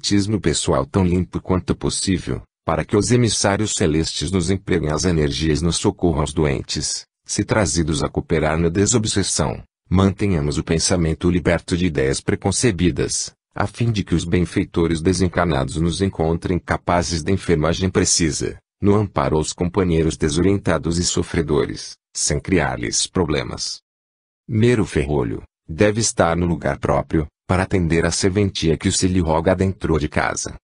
espiritismo pessoal tão limpo quanto possível, para que os emissários celestes nos empreguem as energias no socorro aos doentes, se trazidos a cooperar na desobsessão. Mantenhamos o pensamento liberto de ideias preconcebidas, a fim de que os benfeitores desencarnados nos encontrem capazes de enfermagem precisa, no amparo aos companheiros desorientados e sofredores, sem criar-lhes problemas. Mero ferrolho, deve estar no lugar próprio, para atender à serventia que se lhe roga dentro de casa.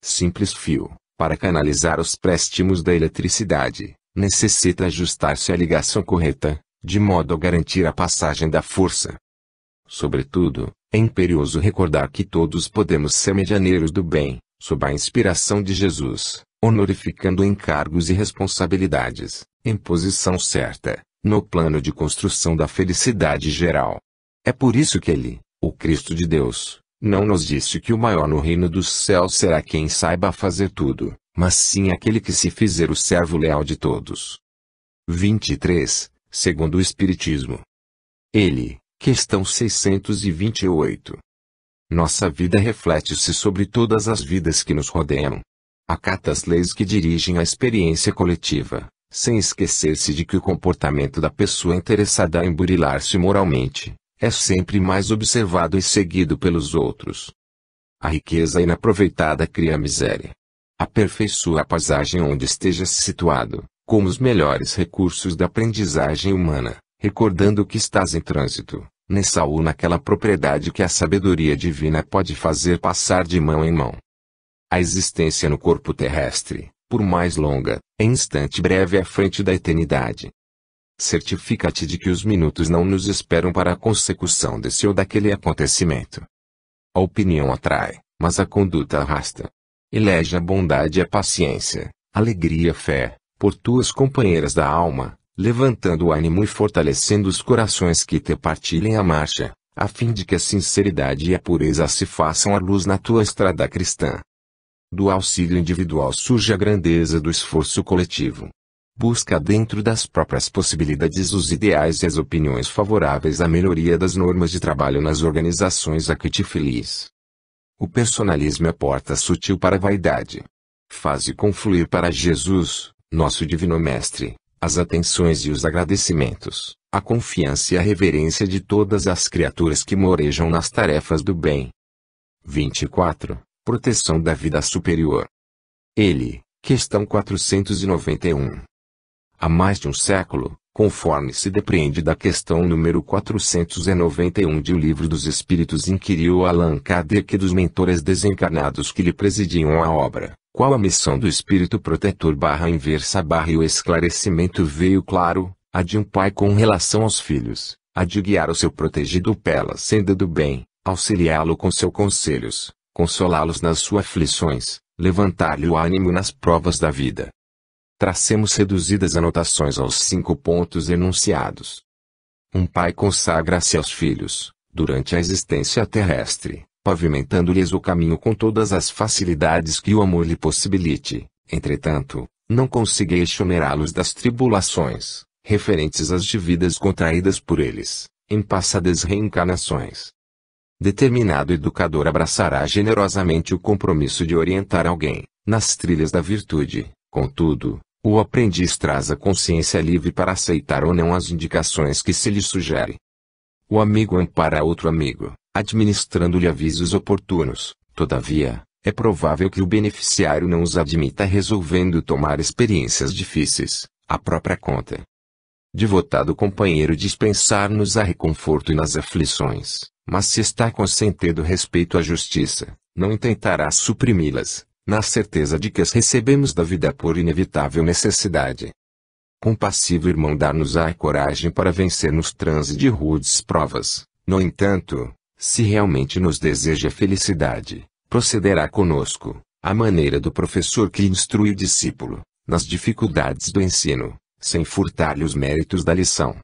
Simples fio, para canalizar os préstimos da eletricidade, necessita ajustar-se à ligação correta, de modo a garantir a passagem da força. Sobretudo, é imperioso recordar que todos podemos ser medianeiros do bem, sob a inspiração de Jesus, honorificando encargos e responsabilidades, em posição certa, no plano de construção da felicidade geral. É por isso que ele, o Cristo de Deus, não nos disse que o maior no reino dos céus será quem saiba fazer tudo, mas sim aquele que se fizer o servo leal de todos. 23. Segundo o Espiritismo. Ele, questão 628. Nossa vida reflete-se sobre todas as vidas que nos rodeiam. Acata as leis que dirigem a experiência coletiva, sem esquecer-se de que o comportamento da pessoa interessada em burilar-se moralmente, é sempre mais observado e seguido pelos outros. A riqueza inaproveitada cria miséria. Aperfeiçoa a paisagem onde esteja situado, como os melhores recursos da aprendizagem humana, recordando que estás em trânsito, nessa ou naquela propriedade que a sabedoria divina pode fazer passar de mão em mão. A existência no corpo terrestre, por mais longa, é instante breve à frente da eternidade. Certifica-te de que os minutos não nos esperam para a consecução desse ou daquele acontecimento. A opinião atrai, mas a conduta arrasta. Elege a bondade e a paciência, alegria e a fé, por tuas companheiras da alma, levantando o ânimo e fortalecendo os corações que te partilhem a marcha, a fim de que a sinceridade e a pureza se façam a luz na tua estrada cristã. Do auxílio individual surge a grandeza do esforço coletivo. Busca dentro das próprias possibilidades os ideais e as opiniões favoráveis à melhoria das normas de trabalho nas organizações a que te feliz. O personalismo é porta sutil para a vaidade. Faze confluir para Jesus, nosso divino mestre, as atenções e os agradecimentos, a confiança e a reverência de todas as criaturas que morejam nas tarefas do bem. 24. Proteção da vida superior. Ele, questão 491. Há mais de um século, conforme se depreende da questão número 491 de O Livro dos Espíritos, inquiriu Allan Kardec dos mentores desencarnados que lhe presidiam a obra, qual a missão do Espírito Protetor inversa e o esclarecimento veio claro, a de um pai com relação aos filhos, a de guiar o seu protegido pela senda do bem, auxiliá-lo com seus conselhos, consolá-los nas suas aflições, levantar-lhe o ânimo nas provas da vida. Tracemos reduzidas anotações aos 5 pontos enunciados. Um pai consagra-se aos filhos, durante a existência terrestre, pavimentando-lhes o caminho com todas as facilidades que o amor lhe possibilite. Entretanto, não consegue exonerá-los das tribulações, referentes às dívidas contraídas por eles, em passadas reencarnações. Determinado educador abraçará generosamente o compromisso de orientar alguém, nas trilhas da virtude, contudo, o aprendiz traz a consciência livre para aceitar ou não as indicações que se lhe sugere. O amigo ampara outro amigo, administrando-lhe avisos oportunos, todavia, é provável que o beneficiário não os admita resolvendo tomar experiências difíceis, à própria conta. Devotado companheiro dispensar-nos a reconforto e nas aflições, mas se está consentido respeito à justiça, não intentará suprimi-las, na certeza de que as recebemos da vida por inevitável necessidade. Compassivo irmão dar-nos-á coragem para vencer nos transes de rudes provas, no entanto, se realmente nos deseja felicidade, procederá conosco, à maneira do professor que instrui o discípulo, nas dificuldades do ensino, sem furtar-lhe os méritos da lição.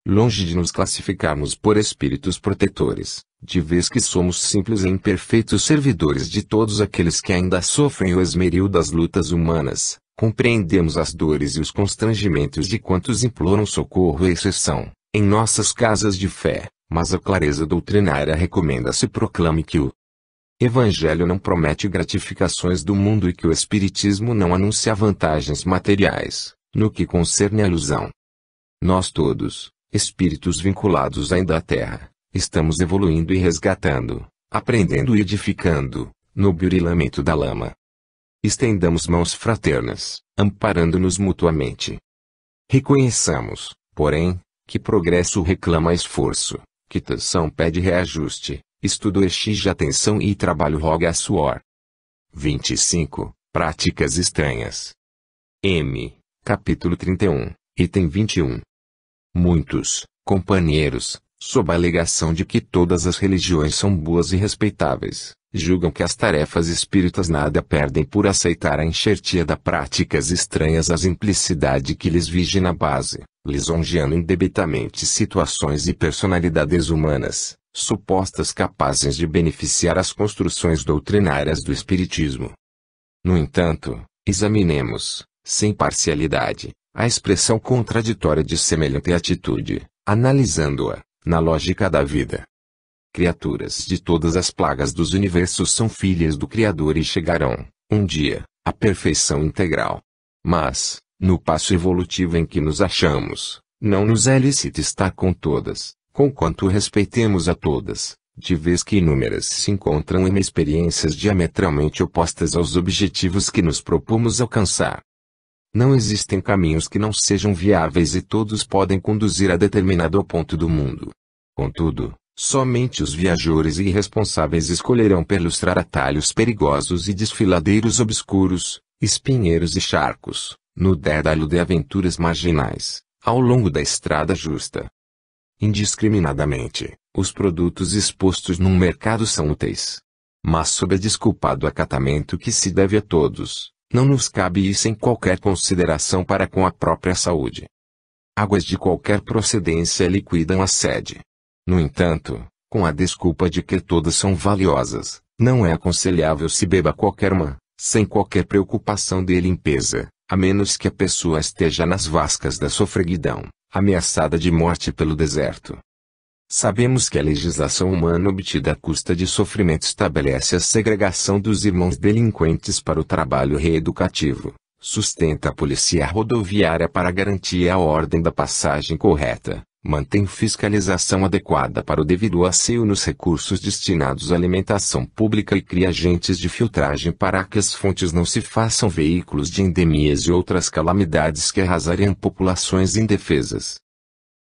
Longe de nos classificarmos por espíritos protetores, de vez que somos simples e imperfeitos servidores de todos aqueles que ainda sofrem o esmeril das lutas humanas, compreendemos as dores e os constrangimentos de quantos imploram socorro e exceção, em nossas casas de fé, mas a clareza doutrinária recomenda-se proclame que o Evangelho não promete gratificações do mundo e que o Espiritismo não anuncia vantagens materiais, no que concerne a ilusão. Nós todos, espíritos vinculados ainda à Terra, estamos evoluindo e resgatando, aprendendo e edificando, no burilamento da lama. Estendamos mãos fraternas, amparando-nos mutuamente. Reconheçamos, porém, que progresso reclama esforço, quitação pede reajuste, estudo exige atenção e trabalho roga suor. 25. Práticas estranhas. M. Capítulo 31, item 21. Muitos, companheiros, sob a alegação de que todas as religiões são boas e respeitáveis, julgam que as tarefas espíritas nada perdem por aceitar a enxertia da práticas estranhas à simplicidade que lhes vige na base, lisonjeando indebitamente situações e personalidades humanas, supostas capazes de beneficiar as construções doutrinárias do Espiritismo. No entanto, examinemos, sem parcialidade, a expressão contraditória de semelhante atitude, analisando-a, na lógica da vida. Criaturas de todas as plagas dos universos são filhas do Criador e chegarão, um dia, à perfeição integral. Mas, no passo evolutivo em que nos achamos, não nos é lícito estar com todas, conquanto respeitemos a todas, de vez que inúmeras se encontram em experiências diametralmente opostas aos objetivos que nos propomos alcançar. Não existem caminhos que não sejam viáveis e todos podem conduzir a determinado ponto do mundo. Contudo, somente os viajores e irresponsáveis escolherão perlustrar atalhos perigosos e desfiladeiros obscuros, espinheiros e charcos, no dédalo de aventuras marginais, ao longo da estrada justa. Indiscriminadamente, os produtos expostos num mercado são úteis. Mas sob a desculpado acatamento que se deve a todos, não nos cabe ir sem qualquer consideração para com a própria saúde. Águas de qualquer procedência liquidam a sede. No entanto, com a desculpa de que todas são valiosas, não é aconselhável se beba qualquer uma, sem qualquer preocupação de limpeza, a menos que a pessoa esteja nas vascas da sofreguidão, ameaçada de morte pelo deserto. Sabemos que a legislação humana obtida à custa de sofrimento estabelece a segregação dos irmãos delinquentes para o trabalho reeducativo, sustenta a polícia rodoviária para garantir a ordem da passagem correta, mantém fiscalização adequada para o devido asseio nos recursos destinados à alimentação pública e cria agentes de filtragem para que as fontes não se façam veículos de endemias e outras calamidades que arrasariam populações indefesas.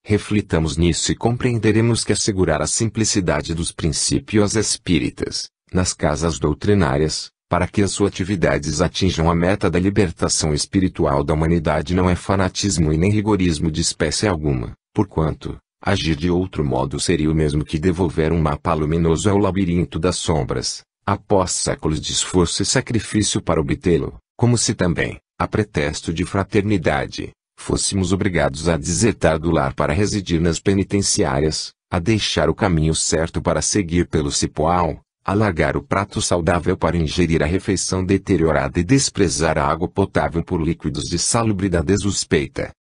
Reflitamos nisso e compreenderemos que assegurar a simplicidade dos princípios espíritas, nas casas doutrinárias, para que as suas atividades atinjam a meta da libertação espiritual da humanidade não é fanatismo e nem rigorismo de espécie alguma, porquanto, agir de outro modo seria o mesmo que devolver um mapa luminoso ao labirinto das sombras, após séculos de esforço e sacrifício para obtê-lo, como se também, a pretexto de fraternidade, fôssemos obrigados a desertar do lar para residir nas penitenciárias, a deixar o caminho certo para seguir pelo cipoal, a largar o prato saudável para ingerir a refeição deteriorada e desprezar a água potável por líquidos de salubridade suspeita.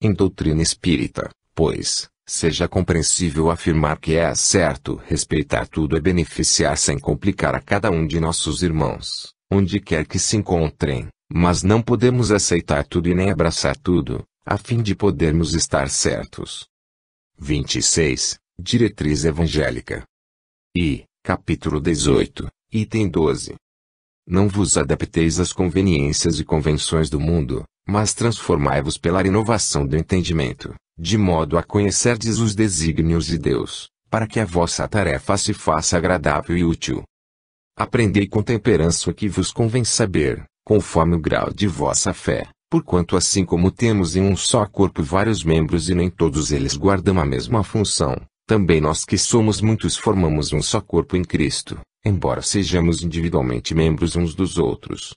Em doutrina espírita, pois, seja compreensível afirmar que é certo respeitar tudo e beneficiar sem complicar a cada um de nossos irmãos, onde quer que se encontrem. Mas não podemos aceitar tudo e nem abraçar tudo, a fim de podermos estar certos. 26. Diretriz evangélica. I. Capítulo 18, item 12. Não vos adapteis às conveniências e convenções do mundo, mas transformai-vos pela renovação do entendimento, de modo a conhecerdes os desígnios de Deus, para que a vossa tarefa se faça agradável e útil. Aprendei com temperança o que vos convém saber, conforme o grau de vossa fé, porquanto assim como temos em um só corpo vários membros e nem todos eles guardam a mesma função, também nós que somos muitos formamos um só corpo em Cristo, embora sejamos individualmente membros uns dos outros.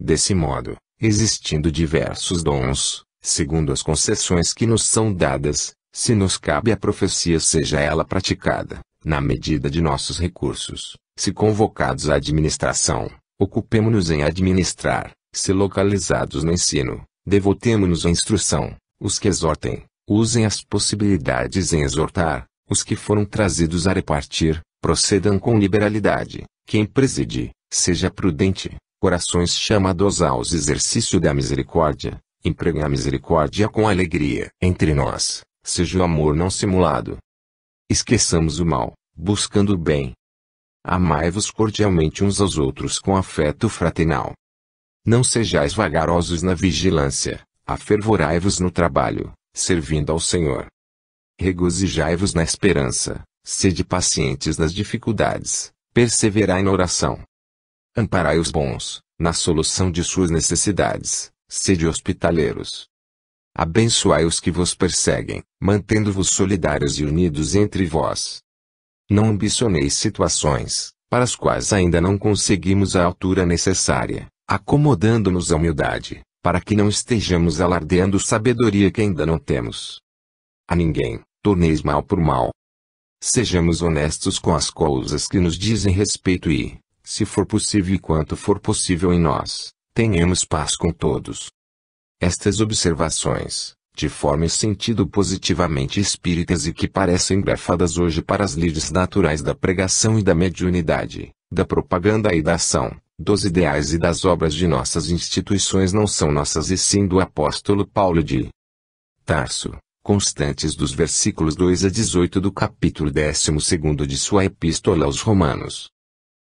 Desse modo, existindo diversos dons, segundo as concessões que nos são dadas, se nos cabe a profecia seja ela praticada, na medida de nossos recursos, se convocados à administração, ocupemo-nos em administrar, se localizados no ensino, devotemo-nos à instrução, os que exortem, usem as possibilidades em exortar, os que foram trazidos a repartir, procedam com liberalidade, Quem preside, seja prudente, corações chamados aos exercícios da misericórdia, empreguem a misericórdia com alegria. Entre nós, seja o amor não simulado. Esqueçamos o mal, buscando o bem. Amai-vos cordialmente uns aos outros com afeto fraternal. Não sejais vagarosos na vigilância, afervorai-vos no trabalho, servindo ao Senhor. Regozijai-vos na esperança, sede pacientes nas dificuldades, perseverai na oração. Amparai os bons, na solução de suas necessidades, sede hospitaleiros. Abençoai os que vos perseguem, mantendo-vos solidários e unidos entre vós. Não ambicioneis situações, para as quais ainda não conseguimos a altura necessária, acomodando-nos à humildade, para que não estejamos alardeando sabedoria que ainda não temos. A ninguém torneis mal por mal. Sejamos honestos com as coisas que nos dizem respeito e, se for possível e quanto for possível em nós, tenhamos paz com todos. Estas observações, de forma e sentido positivamente espíritas e que parecem grafadas hoje para as lides naturais da pregação e da mediunidade, da propaganda e da ação, dos ideais e das obras de nossas instituições não são nossas e sim do apóstolo Paulo de Tarso, constantes dos versículos 2 a 18 do capítulo 12 de sua Epístola aos Romanos.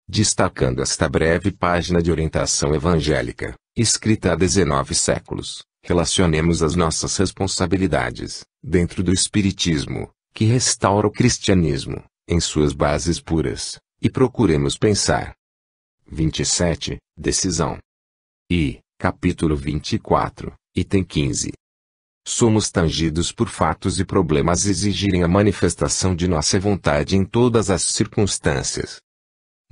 Destacando esta breve página de orientação evangélica, escrita há 19 séculos, relacionemos as nossas responsabilidades, dentro do Espiritismo, que restaura o cristianismo, em suas bases puras, e procuremos pensar. 27, Decisão. E, capítulo 24, item 15. Somos tangidos por fatos e problemas exigirem a manifestação de nossa vontade em todas as circunstâncias.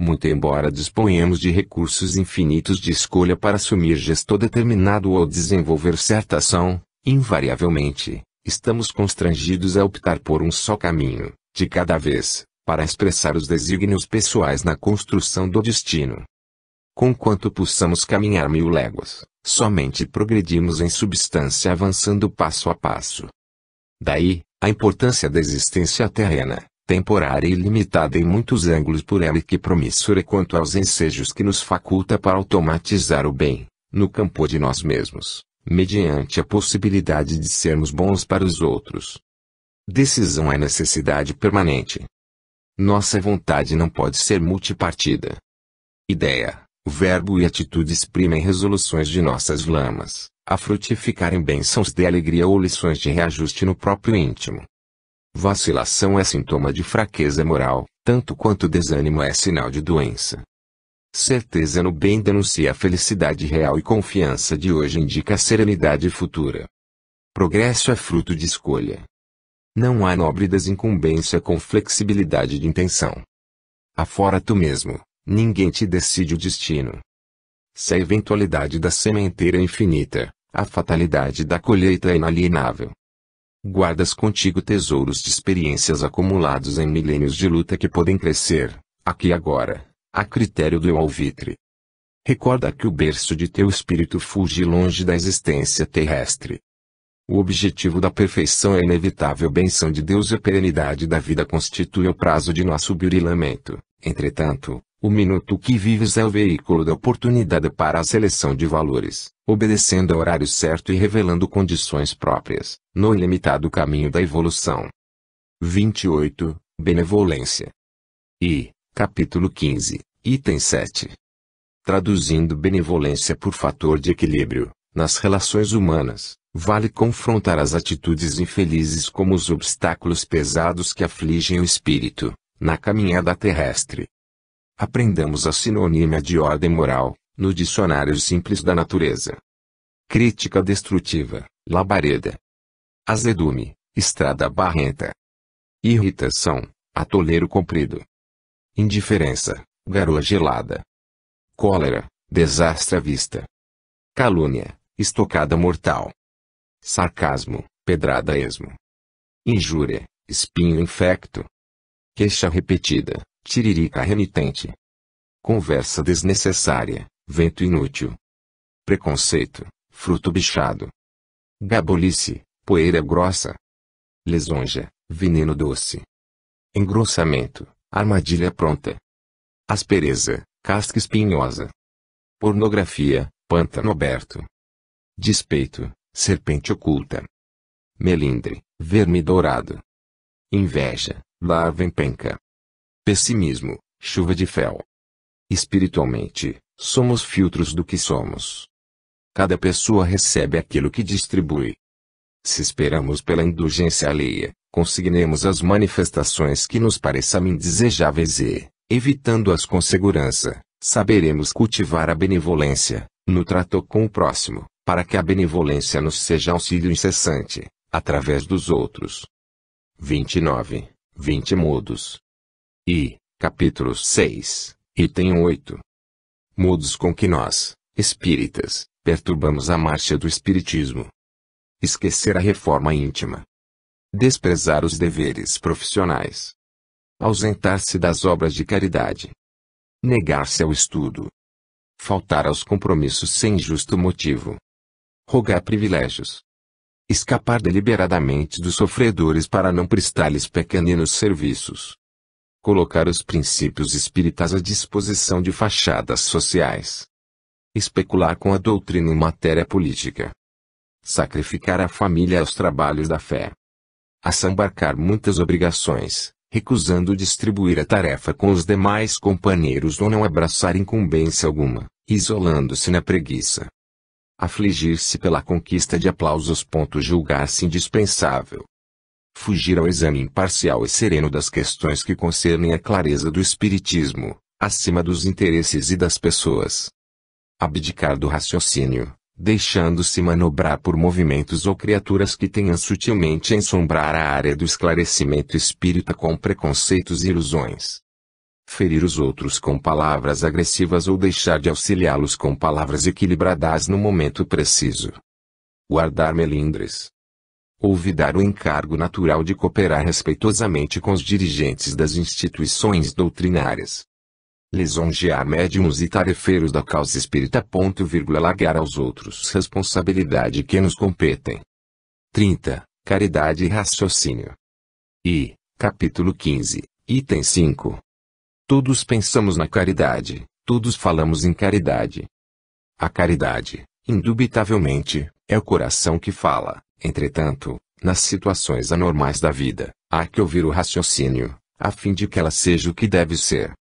Muito embora disponhamos de recursos infinitos de escolha para assumir gesto determinado ou desenvolver certa ação, invariavelmente, estamos constrangidos a optar por um só caminho, de cada vez, para expressar os desígnios pessoais na construção do destino. Conquanto possamos caminhar 1000 léguas, somente progredimos em substância avançando passo a passo. Daí, a importância da existência terrena, temporária e limitada em muitos ângulos por ela e que promissora quanto aos ensejos que nos faculta para automatizar o bem, no campo de nós mesmos, mediante a possibilidade de sermos bons para os outros. Decisão é necessidade permanente. Nossa vontade não pode ser multipartida. Ideia, verbo e atitude exprimem resoluções de nossas lamas, a frutificarem bênçãos de alegria ou lições de reajuste no próprio íntimo. Vacilação é sintoma de fraqueza moral, tanto quanto desânimo é sinal de doença. Certeza no bem denuncia a felicidade real e confiança de hoje indica a serenidade futura. Progresso é fruto de escolha. Não há nobre desincumbência com flexibilidade de intenção. Afora tu mesmo, ninguém te decide o destino. Se a eventualidade da sementeira é infinita, a fatalidade da colheita é inalienável. Guardas contigo tesouros de experiências acumulados em milênios de luta que podem crescer, aqui e agora, a critério do eu alvitre. Recorda que o berço de teu espírito fulge longe da existência terrestre. O objetivo da perfeição é a inevitável benção de Deus e a perenidade da vida constitui o prazo de nosso burilamento. Entretanto, o minuto que vives é o veículo da oportunidade para a seleção de valores, obedecendo ao horário certo e revelando condições próprias, no ilimitado caminho da evolução. 28. Benevolência. E, capítulo 15, item 7. Traduzindo benevolência por fator de equilíbrio, nas relações humanas, vale confrontar as atitudes infelizes como os obstáculos pesados que afligem o espírito, na caminhada terrestre. Aprendamos a sinonímia de ordem moral, no dicionário simples da natureza. Crítica destrutiva, labareda. Azedume, estrada barrenta. Irritação, atoleiro comprido. Indiferença, garoa gelada. Cólera, desastre à vista. Calúnia, estocada mortal. Sarcasmo, pedrada a esmo. Injúria, espinho infecto. Queixa repetida, tiririca renitente. Conversa desnecessária, vento inútil. Preconceito, fruto bichado. Gabolice, poeira grossa. Lisonja, veneno doce. Engrossamento, armadilha pronta. Aspereza, casca espinhosa. Pornografia, pântano aberto. Despeito, serpente oculta. Melindre, verme dourado. Inveja, larva encrenca. Pessimismo, chuva de fel. Espiritualmente, somos filtros do que somos. Cada pessoa recebe aquilo que distribui. Se esperamos pela indulgência alheia, conseguiremos as manifestações que nos pareçam indesejáveis e, evitando-as com segurança, saberemos cultivar a benevolência, no trato com o próximo, para que a benevolência nos seja auxílio incessante, através dos outros. 29. 20 modos. Capítulo 6, item 8. Modos com que nós, espíritas, perturbamos a marcha do espiritismo. Esquecer a reforma íntima. Desprezar os deveres profissionais. Ausentar-se das obras de caridade. Negar-se ao estudo. Faltar aos compromissos sem justo motivo. Rogar privilégios. Escapar deliberadamente dos sofredores para não prestar-lhes pequeninos serviços. Colocar os princípios espíritas à disposição de fachadas sociais. Especular com a doutrina em matéria política. Sacrificar a família aos trabalhos da fé. Assambarcar muitas obrigações, recusando distribuir a tarefa com os demais companheiros ou não abraçar incumbência alguma, isolando-se na preguiça. Afligir-se pela conquista de aplausos. Julgar-se indispensável. Fugir ao exame imparcial e sereno das questões que concernem a clareza do espiritismo, acima dos interesses e das pessoas. Abdicar do raciocínio, deixando-se manobrar por movimentos ou criaturas que tenham sutilmente ensombrar a área do esclarecimento espírita com preconceitos e ilusões. Ferir os outros com palavras agressivas ou deixar de auxiliá-los com palavras equilibradas no momento preciso. Guardar melindres. Olvidar o encargo natural de cooperar respeitosamente com os dirigentes das instituições doutrinárias. Lisonjear médiuns e tarefeiros da causa espírita. Largar aos outros responsabilidade que nos competem. 30. Caridade e raciocínio. Capítulo 15, item 5. Todos pensamos na caridade, todos falamos em caridade. A caridade, indubitavelmente, é o coração que fala. Entretanto, nas situações anormais da vida, há que ouvir o raciocínio, a fim de que ela seja o que deve ser.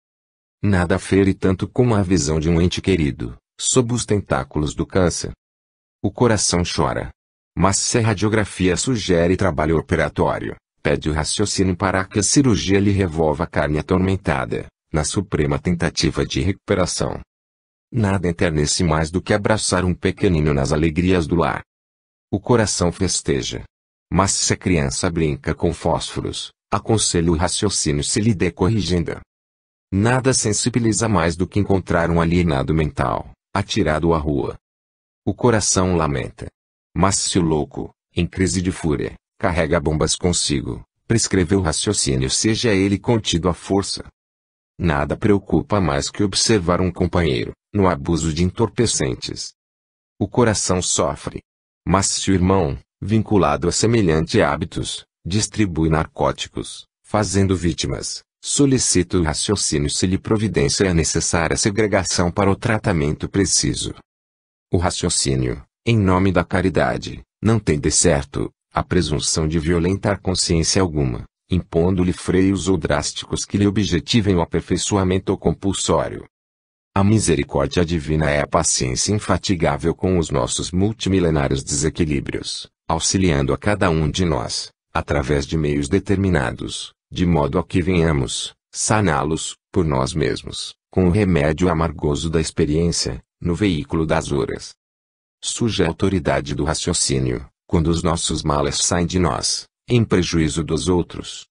Nada fere tanto como a visão de um ente querido, sob os tentáculos do câncer. O coração chora. Mas se a radiografia sugere trabalho operatório, pede o raciocínio para que a cirurgia lhe revolva a carne atormentada, na suprema tentativa de recuperação. Nada enternece mais do que abraçar um pequenino nas alegrias do lar. O coração festeja. Mas se a criança brinca com fósforos, aconselha o raciocínio se lhe dê corrigenda. Nada sensibiliza mais do que encontrar um alienado mental, atirado à rua. O coração lamenta. Mas se o louco, em crise de fúria, carrega bombas consigo, prescreve o raciocínio seja ele contido à força. Nada preocupa mais que observar um companheiro, no abuso de entorpecentes. O coração sofre. Mas se o irmão, vinculado a semelhante hábitos, distribui narcóticos, fazendo vítimas, solicita o raciocínio se lhe providência é necessária segregação para o tratamento preciso. O raciocínio, em nome da caridade, não tem de certo a presunção de violentar consciência alguma, impondo-lhe freios ou drásticos que lhe objetivem o aperfeiçoamento compulsório. A misericórdia divina é a paciência infatigável com os nossos multimilenários desequilíbrios, auxiliando a cada um de nós, através de meios determinados, de modo a que venhamos saná-los, por nós mesmos, com o remédio amargoso da experiência, no veículo das horas. Surge a autoridade do raciocínio, quando os nossos males saem de nós, em prejuízo dos outros.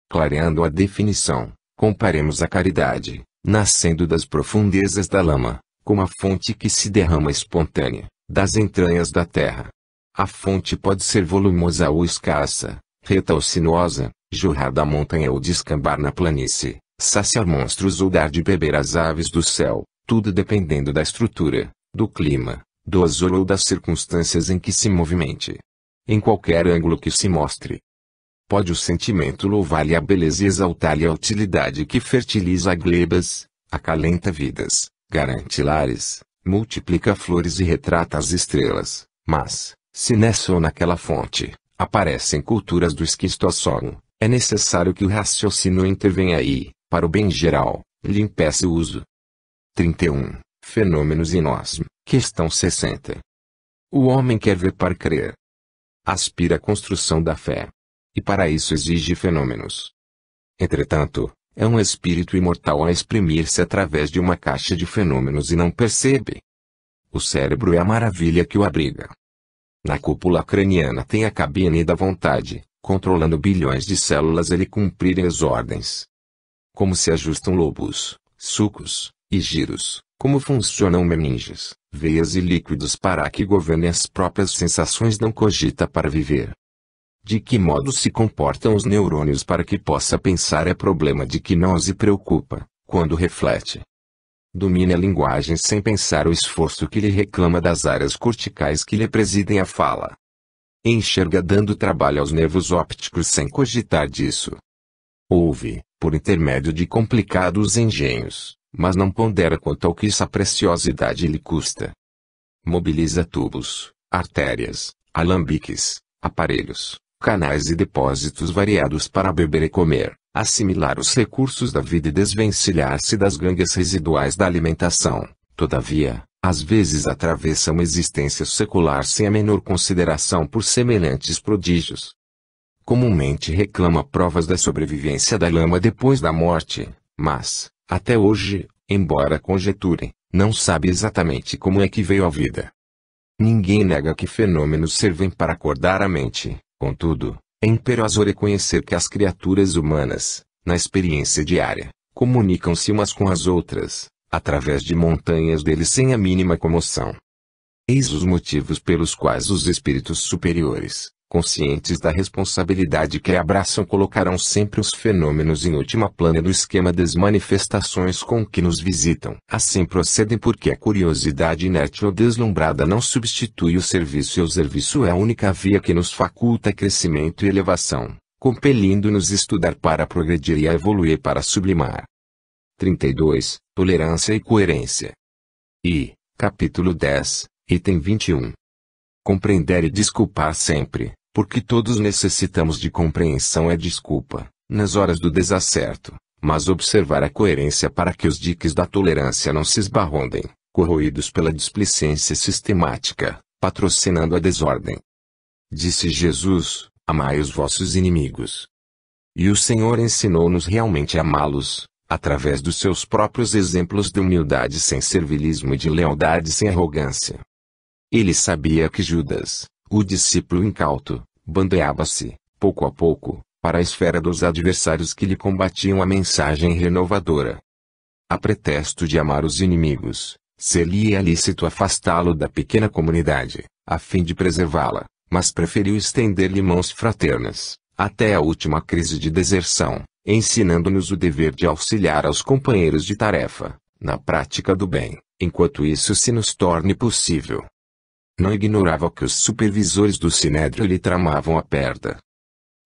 Clareando a definição, comparemos a caridade, nascendo das profundezas da lama, como a fonte que se derrama espontânea, das entranhas da terra. A fonte pode ser volumosa ou escassa, reta ou sinuosa, jorrar da montanha ou descambar na planície, saciar monstros ou dar de beber às aves do céu, tudo dependendo da estrutura, do clima, do azul ou das circunstâncias em que se movimente. Em qualquer ângulo que se mostre. Pode o sentimento louvar-lhe a beleza e exaltar-lhe a utilidade que fertiliza glebas, acalenta vidas, garante lares, multiplica flores e retrata as estrelas, mas, se nessa ou naquela fonte, aparecem culturas do esquistossolo, é necessário que o raciocínio intervenha e, para o bem geral, lhe impeça o uso. 31. Fenômenos em nós. Questão 60. O homem quer ver para crer. Aspira à construção da fé. E para isso exige fenômenos. Entretanto, é um espírito imortal a exprimir-se através de uma caixa de fenômenos e não percebe. O cérebro é a maravilha que o abriga. Na cúpula craniana tem a cabine da vontade, controlando bilhões de células ele cumprirem as ordens. Como se ajustam lobos, sucos e giros, como funcionam meninges, veias e líquidos para que governem as próprias sensações não cogita para viver. De que modo se comportam os neurônios para que possa pensar é problema de que não se preocupa, quando reflete. Domine a linguagem sem pensar o esforço que lhe reclama das áreas corticais que lhe presidem a fala. Enxerga dando trabalho aos nervos ópticos sem cogitar disso. Ouve, por intermédio de complicados engenhos, mas não pondera quanto ao que essa preciosidade lhe custa. Mobiliza tubos, artérias, alambiques, aparelhos, canais e depósitos variados para beber e comer, assimilar os recursos da vida e desvencilhar-se das gangues residuais da alimentação. Todavia, às vezes atravessa uma existência secular sem a menor consideração por semelhantes prodígios. Comumente reclama provas da sobrevivência da lama depois da morte, mas, até hoje, embora conjeture, não sabe exatamente como é que veio à vida. Ninguém nega que fenômenos servem para acordar a mente, contudo, é imperioso reconhecer que as criaturas humanas, na experiência diária, comunicam-se umas com as outras, através de montanhas deles sem a mínima comoção. Eis os motivos pelos quais os espíritos superiores, conscientes da responsabilidade que abraçam, colocarão sempre os fenômenos em última plana do esquema das manifestações com que nos visitam. Assim procedem porque a curiosidade inerte ou deslumbrada não substitui o serviço e o serviço é a única via que nos faculta crescimento e elevação, compelindo-nos a estudar para progredir e a evoluir para sublimar. 32. Tolerância e coerência. E, capítulo 10, item 21. Compreender e desculpar sempre. Porque todos necessitamos de compreensão e desculpa, nas horas do desacerto, mas observar a coerência para que os diques da tolerância não se esbarrondem, corroídos pela displicência sistemática, patrocinando a desordem. Disse Jesus, amai os vossos inimigos. E o Senhor ensinou-nos realmente a amá-los, através dos seus próprios exemplos de humildade sem servilismo e de lealdade sem arrogância. Ele sabia que Judas, o discípulo incauto, bandeava-se, pouco a pouco, para a esfera dos adversários que lhe combatiam a mensagem renovadora. A pretexto de amar os inimigos, ser-lhe lícito afastá-lo da pequena comunidade, a fim de preservá-la, mas preferiu estender-lhe mãos fraternas, até a última crise de deserção, ensinando-nos o dever de auxiliar aos companheiros de tarefa, na prática do bem, enquanto isso se nos torne possível. Não ignorava que os supervisores do Sinédrio lhe tramavam a perda.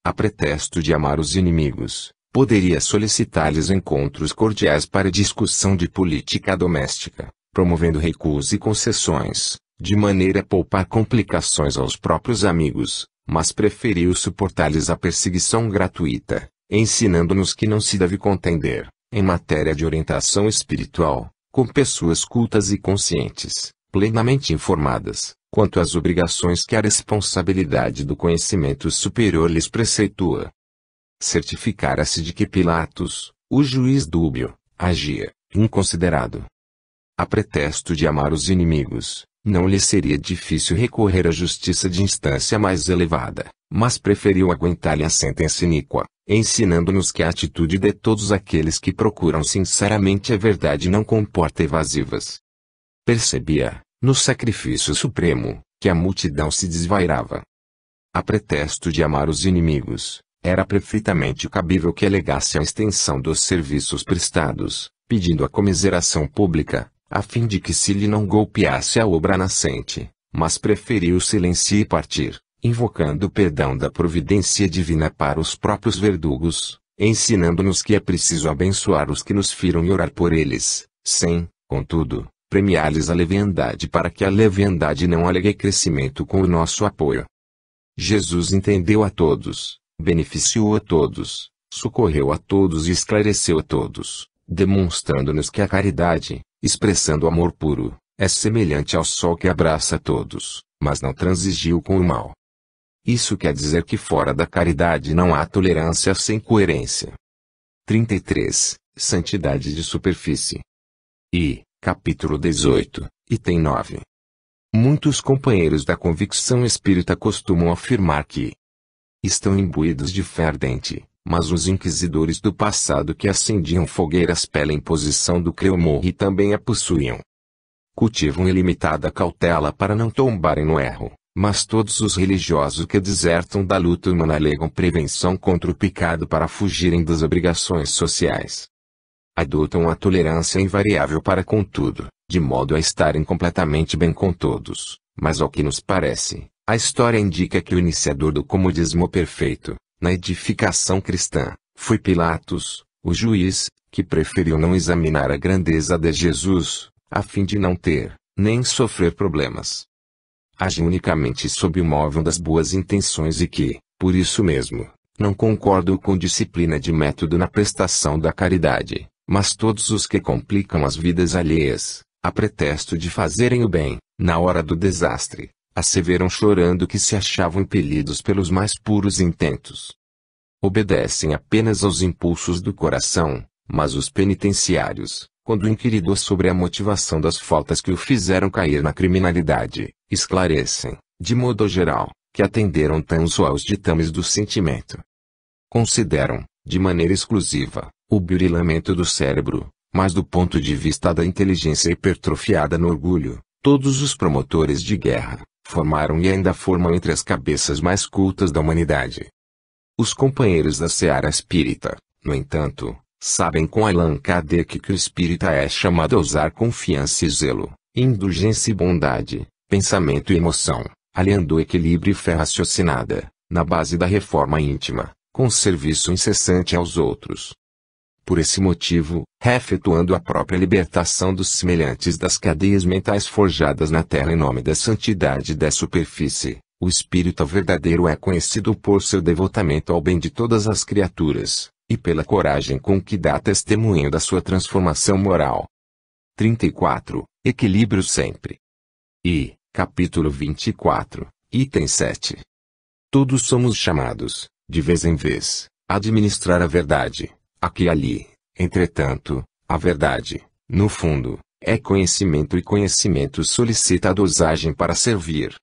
A pretexto de amar os inimigos, poderia solicitar-lhes encontros cordiais para discussão de política doméstica, promovendo recuos e concessões, de maneira a poupar complicações aos próprios amigos, mas preferiu suportar-lhes a perseguição gratuita, ensinando-nos que não se deve contender, em matéria de orientação espiritual, com pessoas cultas e conscientes, plenamente informadas, quanto às obrigações que a responsabilidade do conhecimento superior lhes preceitua. Certificara-se de que Pilatos, o juiz dúbio, agia, inconsiderado. A pretexto de amar os inimigos, não lhe seria difícil recorrer à justiça de instância mais elevada, mas preferiu aguentar-lhe a sentença iníqua, ensinando-nos que a atitude de todos aqueles que procuram sinceramente a verdade não comporta evasivas. Percebia, no sacrifício supremo, que a multidão se desvairava. A pretexto de amar os inimigos, era perfeitamente cabível que alegasse a extensão dos serviços prestados, pedindo a comiseração pública, a fim de que se lhe não golpeasse a obra nascente, mas preferiu silenciar e partir, invocando o perdão da providência divina para os próprios verdugos, ensinando-nos que é preciso abençoar os que nos firam e orar por eles, sem, contudo, premiar-lhes a leviandade para que a leviandade não alegue crescimento com o nosso apoio. Jesus entendeu a todos, beneficiou a todos, socorreu a todos e esclareceu a todos, demonstrando-nos que a caridade, expressando amor puro, é semelhante ao sol que abraça a todos, mas não transigiu com o mal. Isso quer dizer que fora da caridade não há tolerância sem coerência. 33. Santidade de superfície. Capítulo 18, item 9. Muitos companheiros da convicção espírita costumam afirmar que estão imbuídos de fé ardente, mas os inquisidores do passado que acendiam fogueiras pela imposição do Creu-Morri também a possuíam. Cultivam ilimitada cautela para não tombarem no erro, mas todos os religiosos que desertam da luta humana alegam prevenção contra o pecado para fugirem das obrigações sociais. Adotam a tolerância invariável para com tudo, de modo a estarem completamente bem com todos, mas ao que nos parece, a história indica que o iniciador do comodismo perfeito, na edificação cristã, foi Pilatos, o juiz, que preferiu não examinar a grandeza de Jesus, a fim de não ter, nem sofrer problemas. Age unicamente sob o móvel das boas intenções e que, por isso mesmo, não concordo com disciplina de método na prestação da caridade, mas todos os que complicam as vidas alheias, a pretexto de fazerem o bem, na hora do desastre, asseveram chorando que se achavam impelidos pelos mais puros intentos. Obedecem apenas aos impulsos do coração, mas os penitenciários, quando inquiridos sobre a motivação das faltas que o fizeram cair na criminalidade, esclarecem, de modo geral, que atenderam tão só aos ditames do sentimento. Consideram, de maneira exclusiva, o burilamento do cérebro, mas do ponto de vista da inteligência hipertrofiada no orgulho, todos os promotores de guerra, formaram e ainda formam entre as cabeças mais cultas da humanidade. Os companheiros da seara espírita, no entanto, sabem com Allan Kardec que o espírita é chamado a usar confiança e zelo, indulgência e bondade, pensamento e emoção, aliando o equilíbrio e fé raciocinada, na base da reforma íntima, com serviço incessante aos outros. Por esse motivo, efetuando a própria libertação dos semelhantes das cadeias mentais forjadas na terra em nome da santidade da superfície, o espírita verdadeiro é conhecido por seu devotamento ao bem de todas as criaturas, e pela coragem com que dá testemunho da sua transformação moral. 34. Equilíbrio sempre. Capítulo 24, item 7. Todos somos chamados, de vez em vez, a administrar a verdade, aqui e ali. Entretanto, a verdade, no fundo, é conhecimento e conhecimento solicita a dosagem para servir.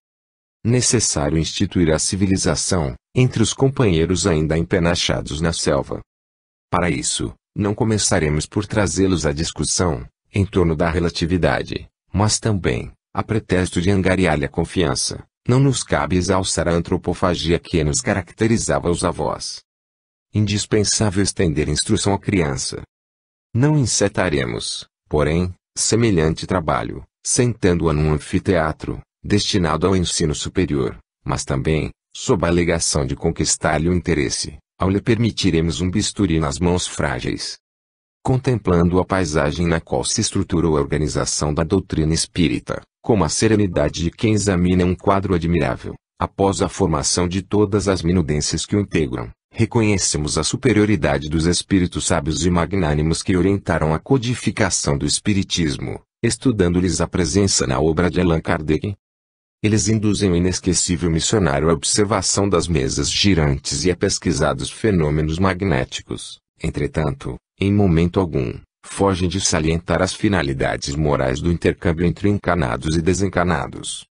Necessário instituir a civilização, entre os companheiros ainda empenachados na selva. Para isso, não começaremos por trazê-los à discussão, em torno da relatividade, mas também, a pretexto de angariar-lhe a confiança, não nos cabe exalçar a antropofagia que nos caracterizava os avós. Indispensável estender instrução à criança. Não encetaremos, porém, semelhante trabalho, sentando-a num anfiteatro, destinado ao ensino superior, mas também, sob a alegação de conquistar-lhe o interesse, ao lhe permitiremos um bisturi nas mãos frágeis. Contemplando a paisagem na qual se estruturou a organização da doutrina espírita, com a serenidade de quem examina um quadro admirável, após a formação de todas as minudências que o integram, reconhecemos a superioridade dos espíritos sábios e magnânimos que orientaram a codificação do espiritismo, estudando-lhes a presença na obra de Allan Kardec. Eles induzem o inesquecível missionário à observação das mesas girantes e a pesquisar dos fenômenos magnéticos. Entretanto, em momento algum, fogem de salientar as finalidades morais do intercâmbio entre encanados e desencanados.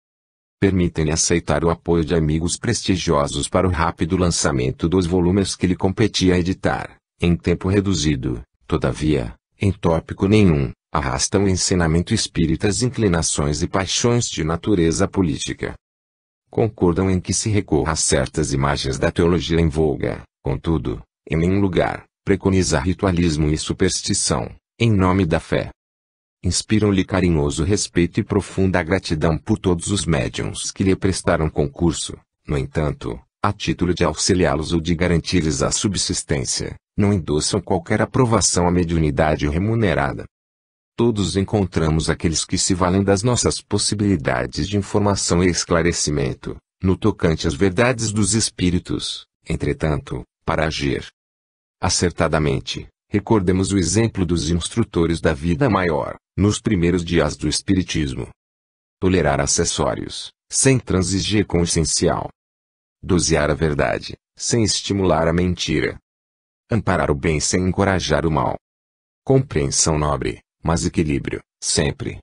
Permitem-lhe aceitar o apoio de amigos prestigiosos para o rápido lançamento dos volumes que lhe competia editar, em tempo reduzido. Todavia, em tópico nenhum, arrastam o ensinamento espírita as inclinações e paixões de natureza política. Concordam em que se recorra a certas imagens da teologia em voga, contudo, em nenhum lugar, preconiza ritualismo e superstição, em nome da fé. Inspiram-lhe carinhoso respeito e profunda gratidão por todos os médiuns que lhe prestaram concurso. No entanto, a título de auxiliá-los ou de garantir-lhes a subsistência, não endossam qualquer aprovação à mediunidade remunerada. Todos encontramos aqueles que se valem das nossas possibilidades de informação e esclarecimento, no tocante às verdades dos espíritos, entretanto, para agir acertadamente, recordemos o exemplo dos instrutores da vida maior, nos primeiros dias do espiritismo. Tolerar acessórios, sem transigir com o essencial. Dosear a verdade, sem estimular a mentira. Amparar o bem sem encorajar o mal. Compreensão nobre, mas equilíbrio, sempre.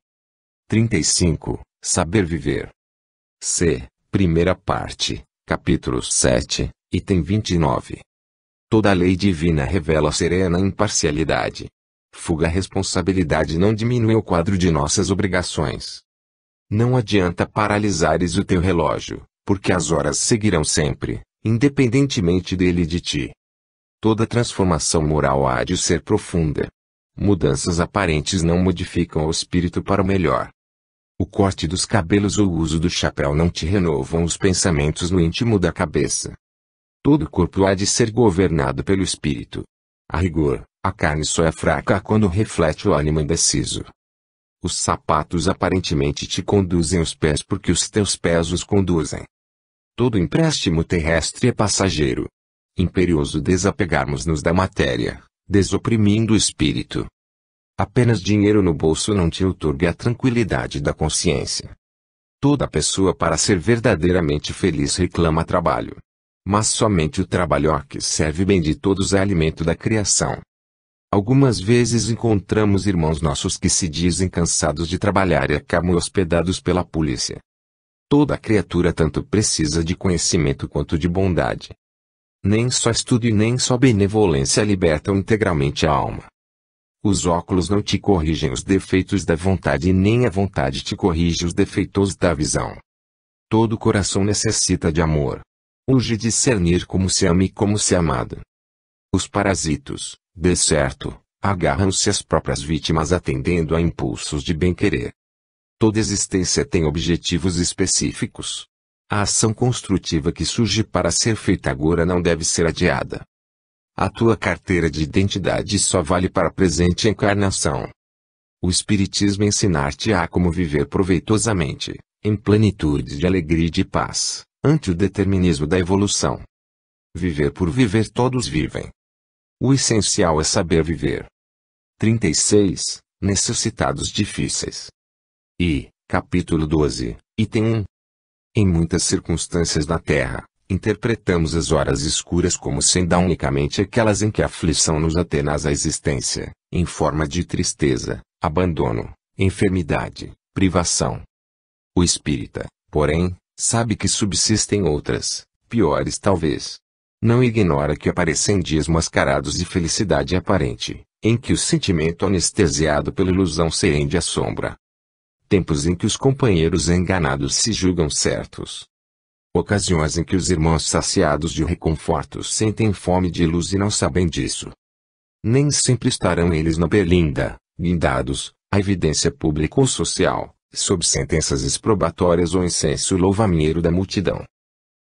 35. Saber viver. C. Primeira parte, capítulo 7, item 29. Toda a lei divina revela serena imparcialidade. Fuga a responsabilidade não diminui o quadro de nossas obrigações. Não adianta paralisares o teu relógio, porque as horas seguirão sempre, independentemente dele e de ti. Toda transformação moral há de ser profunda. Mudanças aparentes não modificam o espírito para o melhor. O corte dos cabelos ou o uso do chapéu não te renovam os pensamentos no íntimo da cabeça. Todo corpo há de ser governado pelo espírito. A rigor, a carne só é fraca quando reflete o ânimo indeciso. Os sapatos aparentemente te conduzem os pés porque os teus pés os conduzem. Todo empréstimo terrestre é passageiro. Imperioso desapegarmos-nos da matéria, desoprimindo o espírito. Apenas dinheiro no bolso não te outorga a tranquilidade da consciência. Toda pessoa para ser verdadeiramente feliz reclama trabalho. Mas somente o trabalho que serve bem de todos é alimento da criação. Algumas vezes encontramos irmãos nossos que se dizem cansados de trabalhar e acabam hospedados pela polícia. Toda criatura tanto precisa de conhecimento quanto de bondade. Nem só estudo e nem só benevolência libertam integralmente a alma. Os óculos não te corrigem os defeitos da vontade e nem a vontade te corrige os defeitos da visão. Todo coração necessita de amor. Urge discernir como se ama e como se é amado. Os parasitos, de certo, agarram-se às próprias vítimas atendendo a impulsos de bem-querer. Toda existência tem objetivos específicos. A ação construtiva que surge para ser feita agora não deve ser adiada. A tua carteira de identidade só vale para a presente encarnação. O Espiritismo ensinar-te-á como viver proveitosamente, em plenitude de alegria e de paz, ante o determinismo da evolução. Viver por viver todos vivem. O essencial é saber viver. 36. Necessitados difíceis. E, capítulo 12, item 1. Em muitas circunstâncias da Terra, interpretamos as horas escuras como sendo unicamente aquelas em que a aflição nos atenaza a existência, em forma de tristeza, abandono, enfermidade, privação. O espírita, porém, sabe que subsistem outras, piores talvez. Não ignora que aparecem dias mascarados de felicidade aparente, em que o sentimento anestesiado pela ilusão se rende à sombra. Tempos em que os companheiros enganados se julgam certos. Ocasiões em que os irmãos saciados de reconfortos sentem fome de luz e não sabem disso. Nem sempre estarão eles na berlinda, guindados, à evidência pública ou social, sob sentenças exprobatórias ou incenso louvameiro da multidão.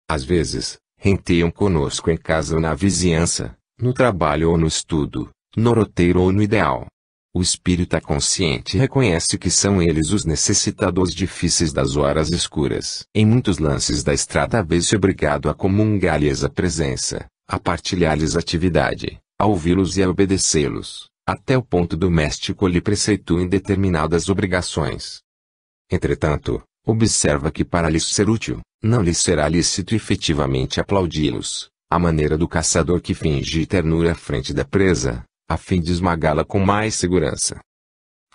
Às vezes, renteiam conosco em casa ou na vizinhança, no trabalho ou no estudo, no roteiro ou no ideal. O espírita consciente reconhece que são eles os necessitados difíceis das horas escuras. Em muitos lances da estrada vê-se obrigado a comungar-lhes a presença, a partilhar-lhes atividade, a ouvi-los e a obedecê-los, até o ponto doméstico lhe preceituem determinadas obrigações. Entretanto, observa que para lhes ser útil, não lhes será lícito efetivamente aplaudi-los, à maneira do caçador que finge ternura à frente da presa, a fim de esmagá-la com mais segurança.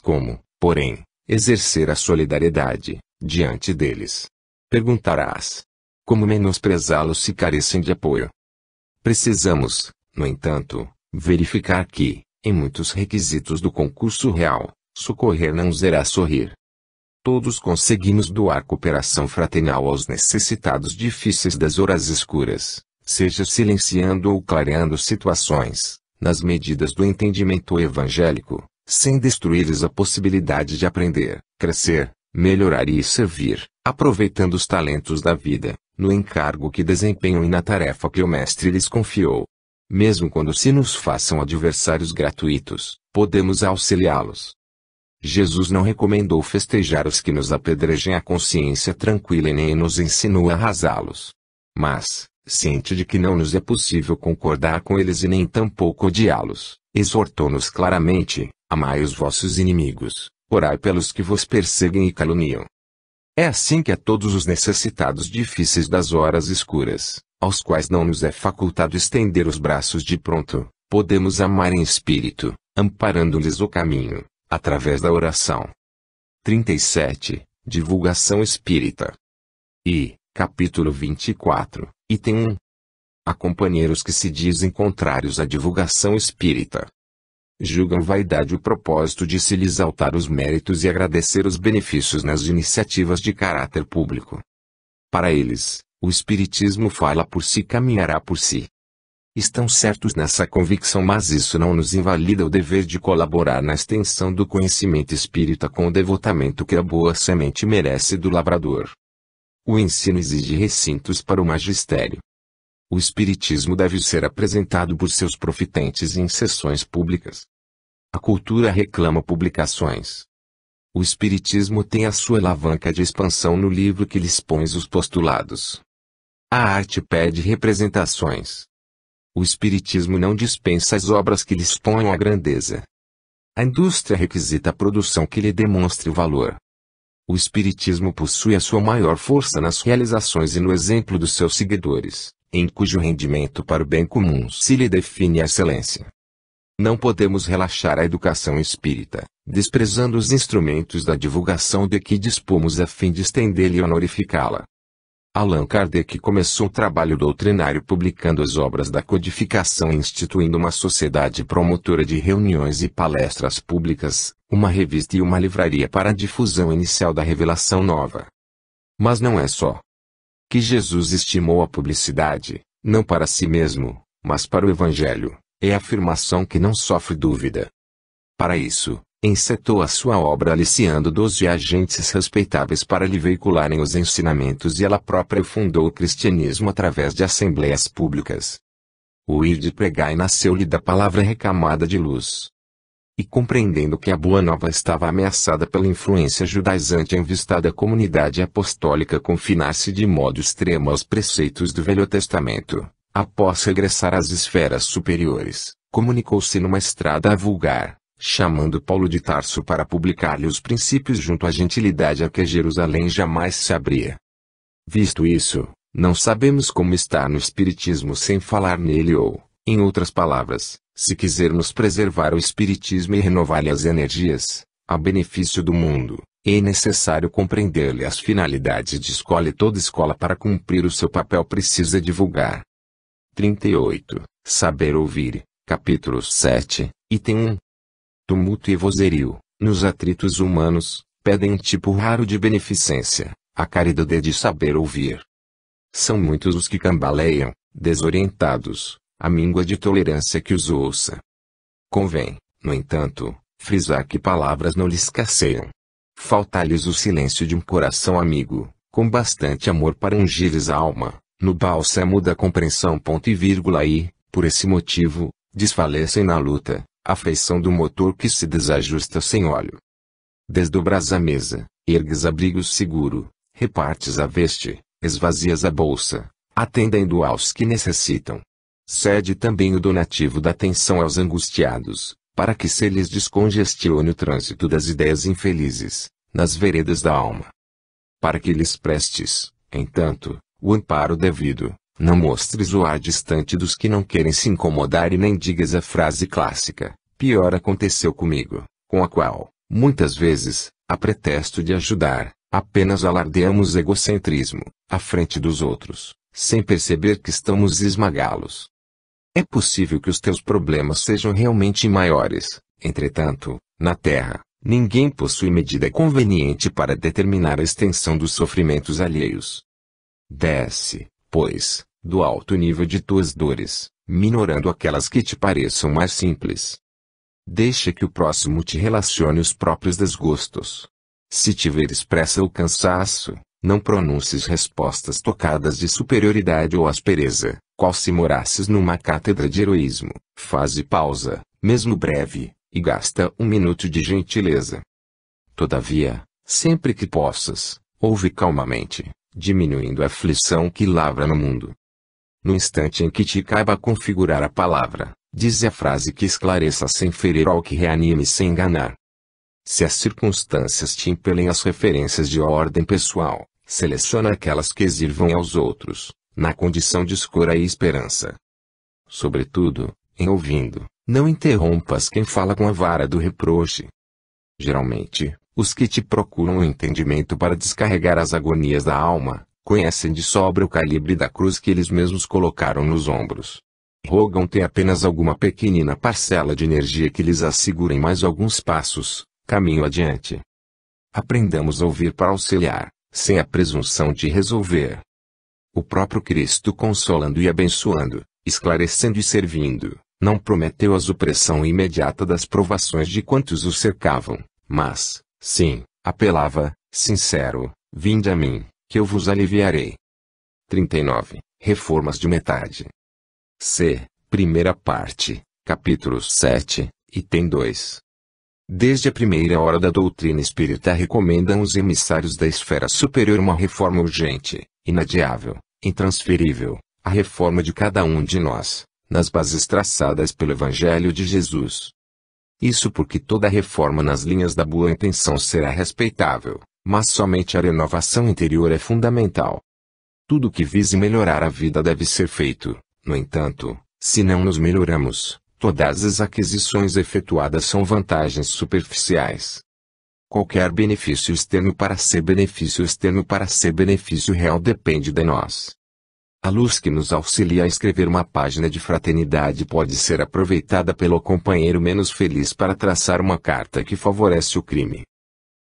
Como, porém, exercer a solidariedade, diante deles? Perguntarás. Como menosprezá-los se carecem de apoio? Precisamos, no entanto, verificar que, em muitos requisitos do concurso real, socorrer não será sorrir. Todos conseguimos doar cooperação fraternal aos necessitados difíceis das horas escuras, seja silenciando ou clareando situações, nas medidas do entendimento evangélico, sem destruir-lhes a possibilidade de aprender, crescer, melhorar e servir, aproveitando os talentos da vida, no encargo que desempenham e na tarefa que o Mestre lhes confiou. Mesmo quando se nos façam adversários gratuitos, podemos auxiliá-los. Jesus não recomendou festejar os que nos apedrejem a consciência tranquila e nem nos ensinou a arrasá-los. Mas, ciente de que não nos é possível concordar com eles e nem tampouco odiá-los, exortou-nos claramente: amai os vossos inimigos, orai pelos que vos perseguem e caluniam. É assim que a todos os necessitados difíceis das horas escuras, aos quais não nos é facultado estender os braços de pronto, podemos amar em espírito, amparando-lhes o caminho, através da oração. 37. Divulgação espírita. Capítulo 24, item 1. Há companheiros que se dizem contrários à divulgação espírita. Julgam vaidade o propósito de se lhes exaltar os méritos e agradecer os benefícios nas iniciativas de caráter público. Para eles, o espiritismo fala por si e caminhará por si. Estão certos nessa convicção, mas isso não nos invalida o dever de colaborar na extensão do conhecimento espírita com o devotamento que a boa semente merece do lavrador. O ensino exige recintos para o magistério. O espiritismo deve ser apresentado por seus profitentes em sessões públicas. A cultura reclama publicações. O espiritismo tem a sua alavanca de expansão no livro que lhe expõe os postulados. A arte pede representações. O espiritismo não dispensa as obras que lhe expõem a grandeza. A indústria requisita a produção que lhe demonstre o valor. O espiritismo possui a sua maior força nas realizações e no exemplo dos seus seguidores, em cujo rendimento para o bem comum se lhe define a excelência. Não podemos relaxar a educação espírita, desprezando os instrumentos da divulgação de que dispomos a fim de estendê-la e honorificá-la. Allan Kardec começou o trabalho doutrinário publicando as obras da codificação e instituindo uma sociedade promotora de reuniões e palestras públicas, uma revista e uma livraria para a difusão inicial da revelação nova. Mas não é só que Jesus estimou a publicidade, não para si mesmo, mas para o Evangelho, é afirmação que não sofre dúvida. Para isso, encetou a sua obra aliciando 12 agentes respeitáveis para lhe veicularem os ensinamentos e ela própria fundou o cristianismo através de assembleias públicas. O ir de pregai nasceu-lhe da palavra recamada de luz. E compreendendo que a Boa Nova estava ameaçada pela influência judaizante em vista da comunidade apostólica confinar-se de modo extremo aos preceitos do Velho Testamento, após regressar às esferas superiores, comunicou-se numa estrada vulgar, chamando Paulo de Tarso para publicar-lhe os princípios junto à gentilidade a que Jerusalém jamais se abria. Visto isso, não sabemos como estar no Espiritismo sem falar nele ou, em outras palavras, se quisermos preservar o Espiritismo e renovar-lhe as energias, a benefício do mundo, é necessário compreender-lhe as finalidades de escola e toda escola para cumprir o seu papel precisa divulgar. 38. Saber ouvir, capítulo 7, item 1. Tumulto e vozerio, nos atritos humanos, pedem um tipo raro de beneficência, a caridade de saber ouvir. São muitos os que cambaleiam, desorientados, a míngua de tolerância que os ouça. Convém, no entanto, frisar que palavras não lhes escasseiam. Falta-lhes o silêncio de um coração amigo, com bastante amor para ungir-lhes a alma, no bálsamo da compreensão. E, por esse motivo, desfalecem na luta, a feição do motor que se desajusta sem óleo. Desdobras a mesa, ergues abrigo seguro, repartes a veste, esvazias a bolsa, atendendo aos que necessitam. Cede também o donativo da atenção aos angustiados, para que se lhes descongestione o trânsito das ideias infelizes, nas veredas da alma. Para que lhes prestes, entanto, o amparo devido, não mostres o ar distante dos que não querem se incomodar e nem digas a frase clássica, pior aconteceu comigo, com a qual, muitas vezes, a pretexto de ajudar, apenas alardeamos egocentrismo, à frente dos outros, sem perceber que estamos a esmagá-los. É possível que os teus problemas sejam realmente maiores, entretanto, na Terra, ninguém possui medida conveniente para determinar a extensão dos sofrimentos alheios. Desce, pois, do alto nível de tuas dores, minorando aquelas que te pareçam mais simples. Deixa que o próximo te relacione os próprios desgostos. Se tiveres pressa ou cansaço, não pronuncies respostas tocadas de superioridade ou aspereza, qual se morasses numa cátedra de heroísmo. Faze pausa, mesmo breve, e gasta 1 minuto de gentileza. Todavia, sempre que possas, ouve calmamente, diminuindo a aflição que lavra no mundo. No instante em que te caiba configurar a palavra, dize a frase que esclareça sem ferir ou que reanime sem enganar. Se as circunstâncias te impelem às referências de ordem pessoal, seleciona aquelas que sirvam aos outros, na condição de escora e esperança. Sobretudo, em ouvindo, não interrompas quem fala com a vara do reproche. Geralmente, os que te procuram o entendimento para descarregar as agonias da alma, conhecem de sobra o calibre da cruz que eles mesmos colocaram nos ombros. Rogam-te apenas alguma pequenina parcela de energia que lhes assegurem mais alguns passos, caminho adiante. Aprendamos a ouvir para auxiliar, sem a presunção de resolver. O próprio Cristo, consolando e abençoando, esclarecendo e servindo, não prometeu a supressão imediata das provações de quantos o cercavam, mas, sim, apelava, sincero, vinde a mim, que eu vos aliviarei. 39. Reformas de metade. C. Primeira parte, capítulo 7, item 2. Desde a primeira hora da doutrina espírita recomendam os emissários da esfera superior uma reforma urgente, inadiável, intransferível, a reforma de cada um de nós, nas bases traçadas pelo Evangelho de Jesus. Isso porque toda reforma nas linhas da boa intenção será respeitável, mas somente a renovação interior é fundamental. Tudo que vise melhorar a vida deve ser feito, no entanto, se não nos melhoramos, todas as aquisições efetuadas são vantagens superficiais. Qualquer benefício externo para ser benefício externo para ser benefício real depende de nós. A luz que nos auxilia a escrever uma página de fraternidade pode ser aproveitada pelo companheiro menos feliz para traçar uma carta que favorece o crime.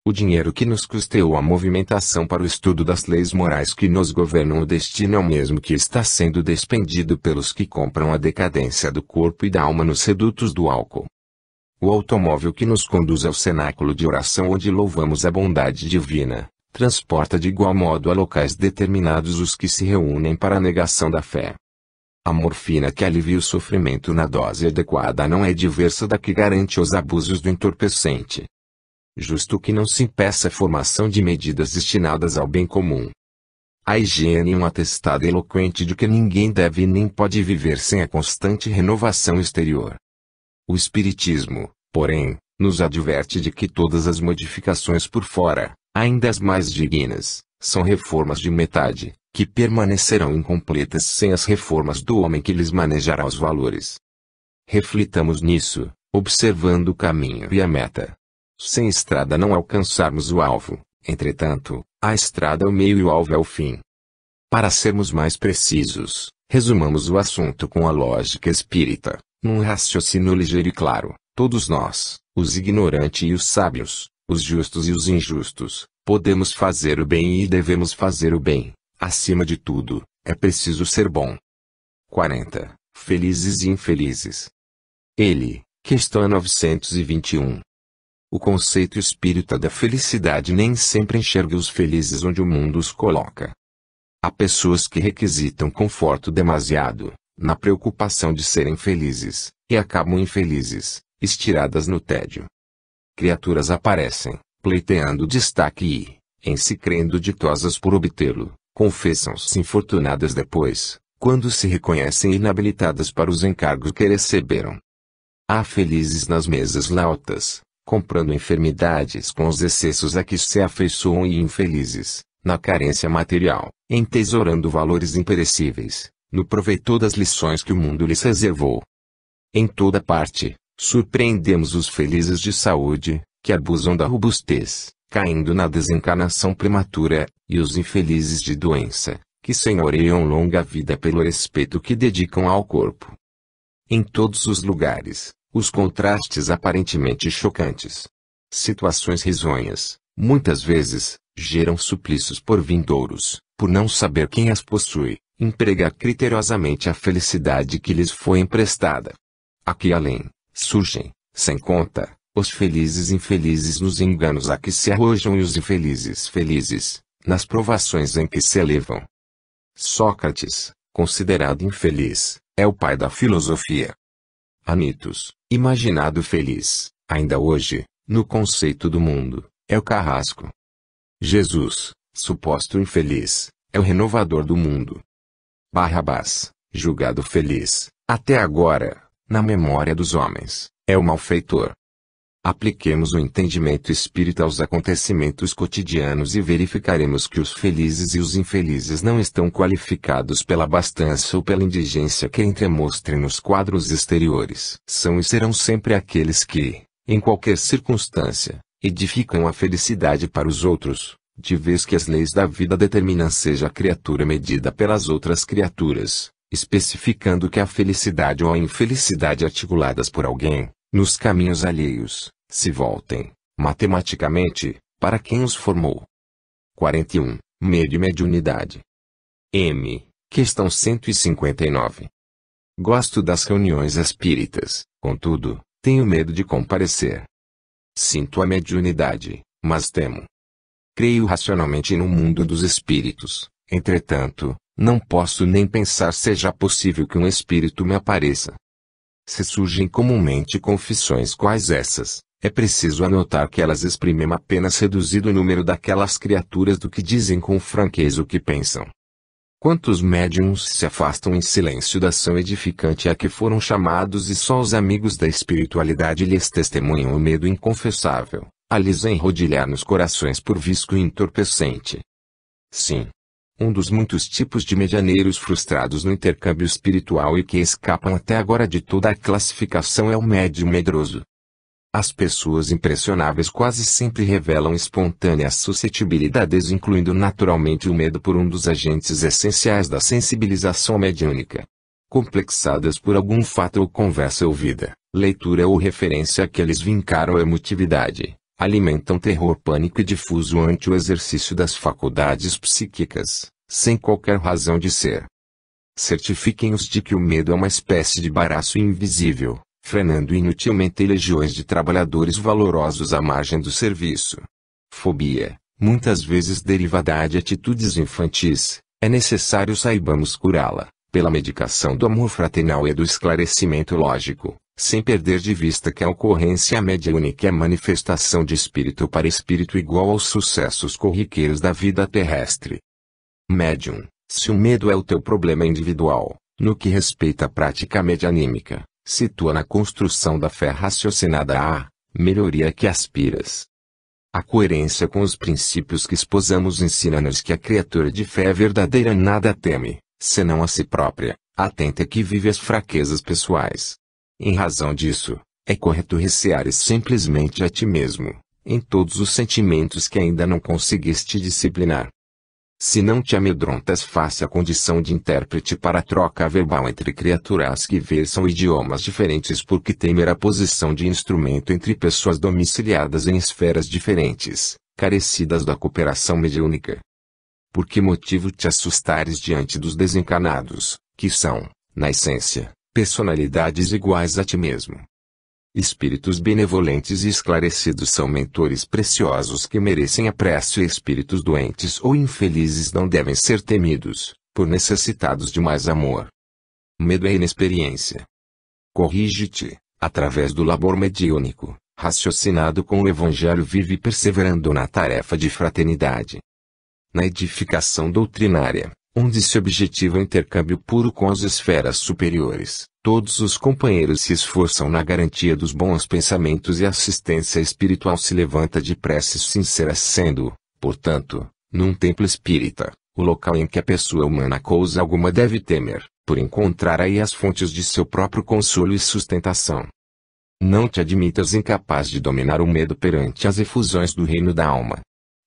O dinheiro que nos custeou a movimentação para o estudo das leis morais que nos governam o destino é o mesmo que está sendo despendido pelos que compram a decadência do corpo e da alma nos redutos do álcool. O automóvel que nos conduz ao cenáculo de oração onde louvamos a bondade divina, transporta de igual modo a locais determinados os que se reúnem para a negação da fé. A morfina que alivia o sofrimento na dose adequada não é diversa da que garante os abusos do entorpecente. Justo que não se impeça a formação de medidas destinadas ao bem comum. A higiene é um atestado eloquente de que ninguém deve nem pode viver sem a constante renovação exterior. O Espiritismo, porém, nos adverte de que todas as modificações por fora, ainda as mais dignas, são reformas de metade, que permanecerão incompletas sem as reformas do homem que lhes manejará os valores. Reflitamos nisso, observando o caminho e a meta. Sem estrada não alcançarmos o alvo, entretanto, a estrada é o meio e o alvo é o fim. Para sermos mais precisos, resumamos o assunto com a lógica espírita, num raciocínio ligeiro e claro: todos nós, os ignorantes e os sábios, os justos e os injustos, podemos fazer o bem e devemos fazer o bem. Acima de tudo, é preciso ser bom. 40. Felizes e infelizes. Ele, questão 921. O conceito espírita da felicidade nem sempre enxerga os felizes onde o mundo os coloca. Há pessoas que requisitam conforto demasiado, na preocupação de serem felizes, e acabam infelizes, estiradas no tédio. Criaturas aparecem, pleiteando destaque e, em se crendo ditosas por obtê-lo, confessam-se infortunadas depois, quando se reconhecem inabilitadas para os encargos que receberam. Há felizes nas mesas lautas, comprando enfermidades com os excessos a que se afeiçoam e infelizes, na carência material, entesourando valores imperecíveis, no proveito das lições que o mundo lhes reservou. Em toda parte, surpreendemos os felizes de saúde, que abusam da robustez, caindo na desencarnação prematura, e os infelizes de doença, que senhoreiam longa vida pelo respeito que dedicam ao corpo. Em todos os lugares, os contrastes aparentemente chocantes. Situações risonhas, muitas vezes, geram suplícios por vindouros, por não saber quem as possui, empregar criteriosamente a felicidade que lhes foi emprestada. Aqui além, surgem, sem conta, Os felizes infelizes nos enganos a que se arrojam e os infelizes felizes, nas provações em que se elevam. Sócrates, considerado infeliz, é o pai da filosofia. Anitus, imaginado feliz, ainda hoje, no conceito do mundo, é o carrasco. Jesus, suposto infeliz, é o renovador do mundo. Barrabás, julgado feliz, até agora, na memória dos homens, é o malfeitor. Apliquemos o entendimento espírita aos acontecimentos cotidianos e verificaremos que os felizes e os infelizes não estão qualificados pela abastança ou pela indigência que entremostrem nos quadros exteriores. São e serão sempre aqueles que, em qualquer circunstância, edificam a felicidade para os outros, de vez que as leis da vida determinam seja a criatura medida pelas outras criaturas, especificando que a felicidade ou a infelicidade articuladas por alguém, nos caminhos alheios, se voltem, matematicamente, para quem os formou. 41. Medo e mediunidade. M. Questão 159. Gosto das reuniões espíritas, contudo, tenho medo de comparecer. Sinto a mediunidade, mas temo. Creio racionalmente no mundo dos espíritos, entretanto, não posso nem pensar seja possível que um espírito me apareça. Se surgem comumente confissões quais essas, é preciso anotar que elas exprimem apenas reduzido número daquelas criaturas do que dizem com franqueza o que pensam. Quantos médiuns se afastam em silêncio da ação edificante a que foram chamados e só os amigos da espiritualidade lhes testemunham o medo inconfessável, a lhes enrodilhar nos corações por visco entorpecente. Sim. Um dos muitos tipos de medianeiros frustrados no intercâmbio espiritual e que escapam até agora de toda a classificação é o médium medroso. As pessoas impressionáveis quase sempre revelam espontâneas suscetibilidades, incluindo naturalmente o medo por um dos agentes essenciais da sensibilização mediúnica. Complexadas por algum fato ou conversa ouvida, leitura ou referência a que eles vincaram a emotividade, alimentam terror, pânico e difuso ante o exercício das faculdades psíquicas, sem qualquer razão de ser. Certifiquem-os de que o medo é uma espécie de baraço invisível, frenando inutilmente legiões de trabalhadores valorosos à margem do serviço. Fobia, muitas vezes derivada de atitudes infantis, é necessário saibamos curá-la, pela medicação do amor fraternal e do esclarecimento lógico, sem perder de vista que a ocorrência mediúnica é manifestação de espírito para espírito igual aos sucessos corriqueiros da vida terrestre. Médium, se o medo é o teu problema individual, no que respeita à prática medianímica, situa na construção da fé raciocinada a melhoria a que aspiras. A coerência com os princípios que esposamos ensina-nos que a criatura de fé verdadeira nada teme, senão a si própria, atenta que vive as fraquezas pessoais. Em razão disso, é correto receares simplesmente a ti mesmo, em todos os sentimentos que ainda não conseguiste disciplinar. Se não te amedrontas face à condição de intérprete para a troca verbal entre criaturas que versam idiomas diferentes, porque temer a posição de instrumento entre pessoas domiciliadas em esferas diferentes, carecidas da cooperação mediúnica. Por que motivo te assustares diante dos desencarnados, que são, na essência, personalidades iguais a ti mesmo? Espíritos benevolentes e esclarecidos são mentores preciosos que merecem apreço, e espíritos doentes ou infelizes não devem ser temidos, por necessitados de mais amor. Medo é inexperiência. Corrige-te, através do labor mediúnico, raciocinado com o Evangelho, vive perseverando na tarefa de fraternidade. Na edificação doutrinária, onde se objetiva o intercâmbio puro com as esferas superiores, todos os companheiros se esforçam na garantia dos bons pensamentos e a assistência espiritual se levanta de preces sinceras, sendo, portanto, num templo espírita, o local em que a pessoa humana coisa alguma deve temer, por encontrar aí as fontes de seu próprio consolo e sustentação. Não te admitas incapaz de dominar o medo perante as efusões do reino da alma.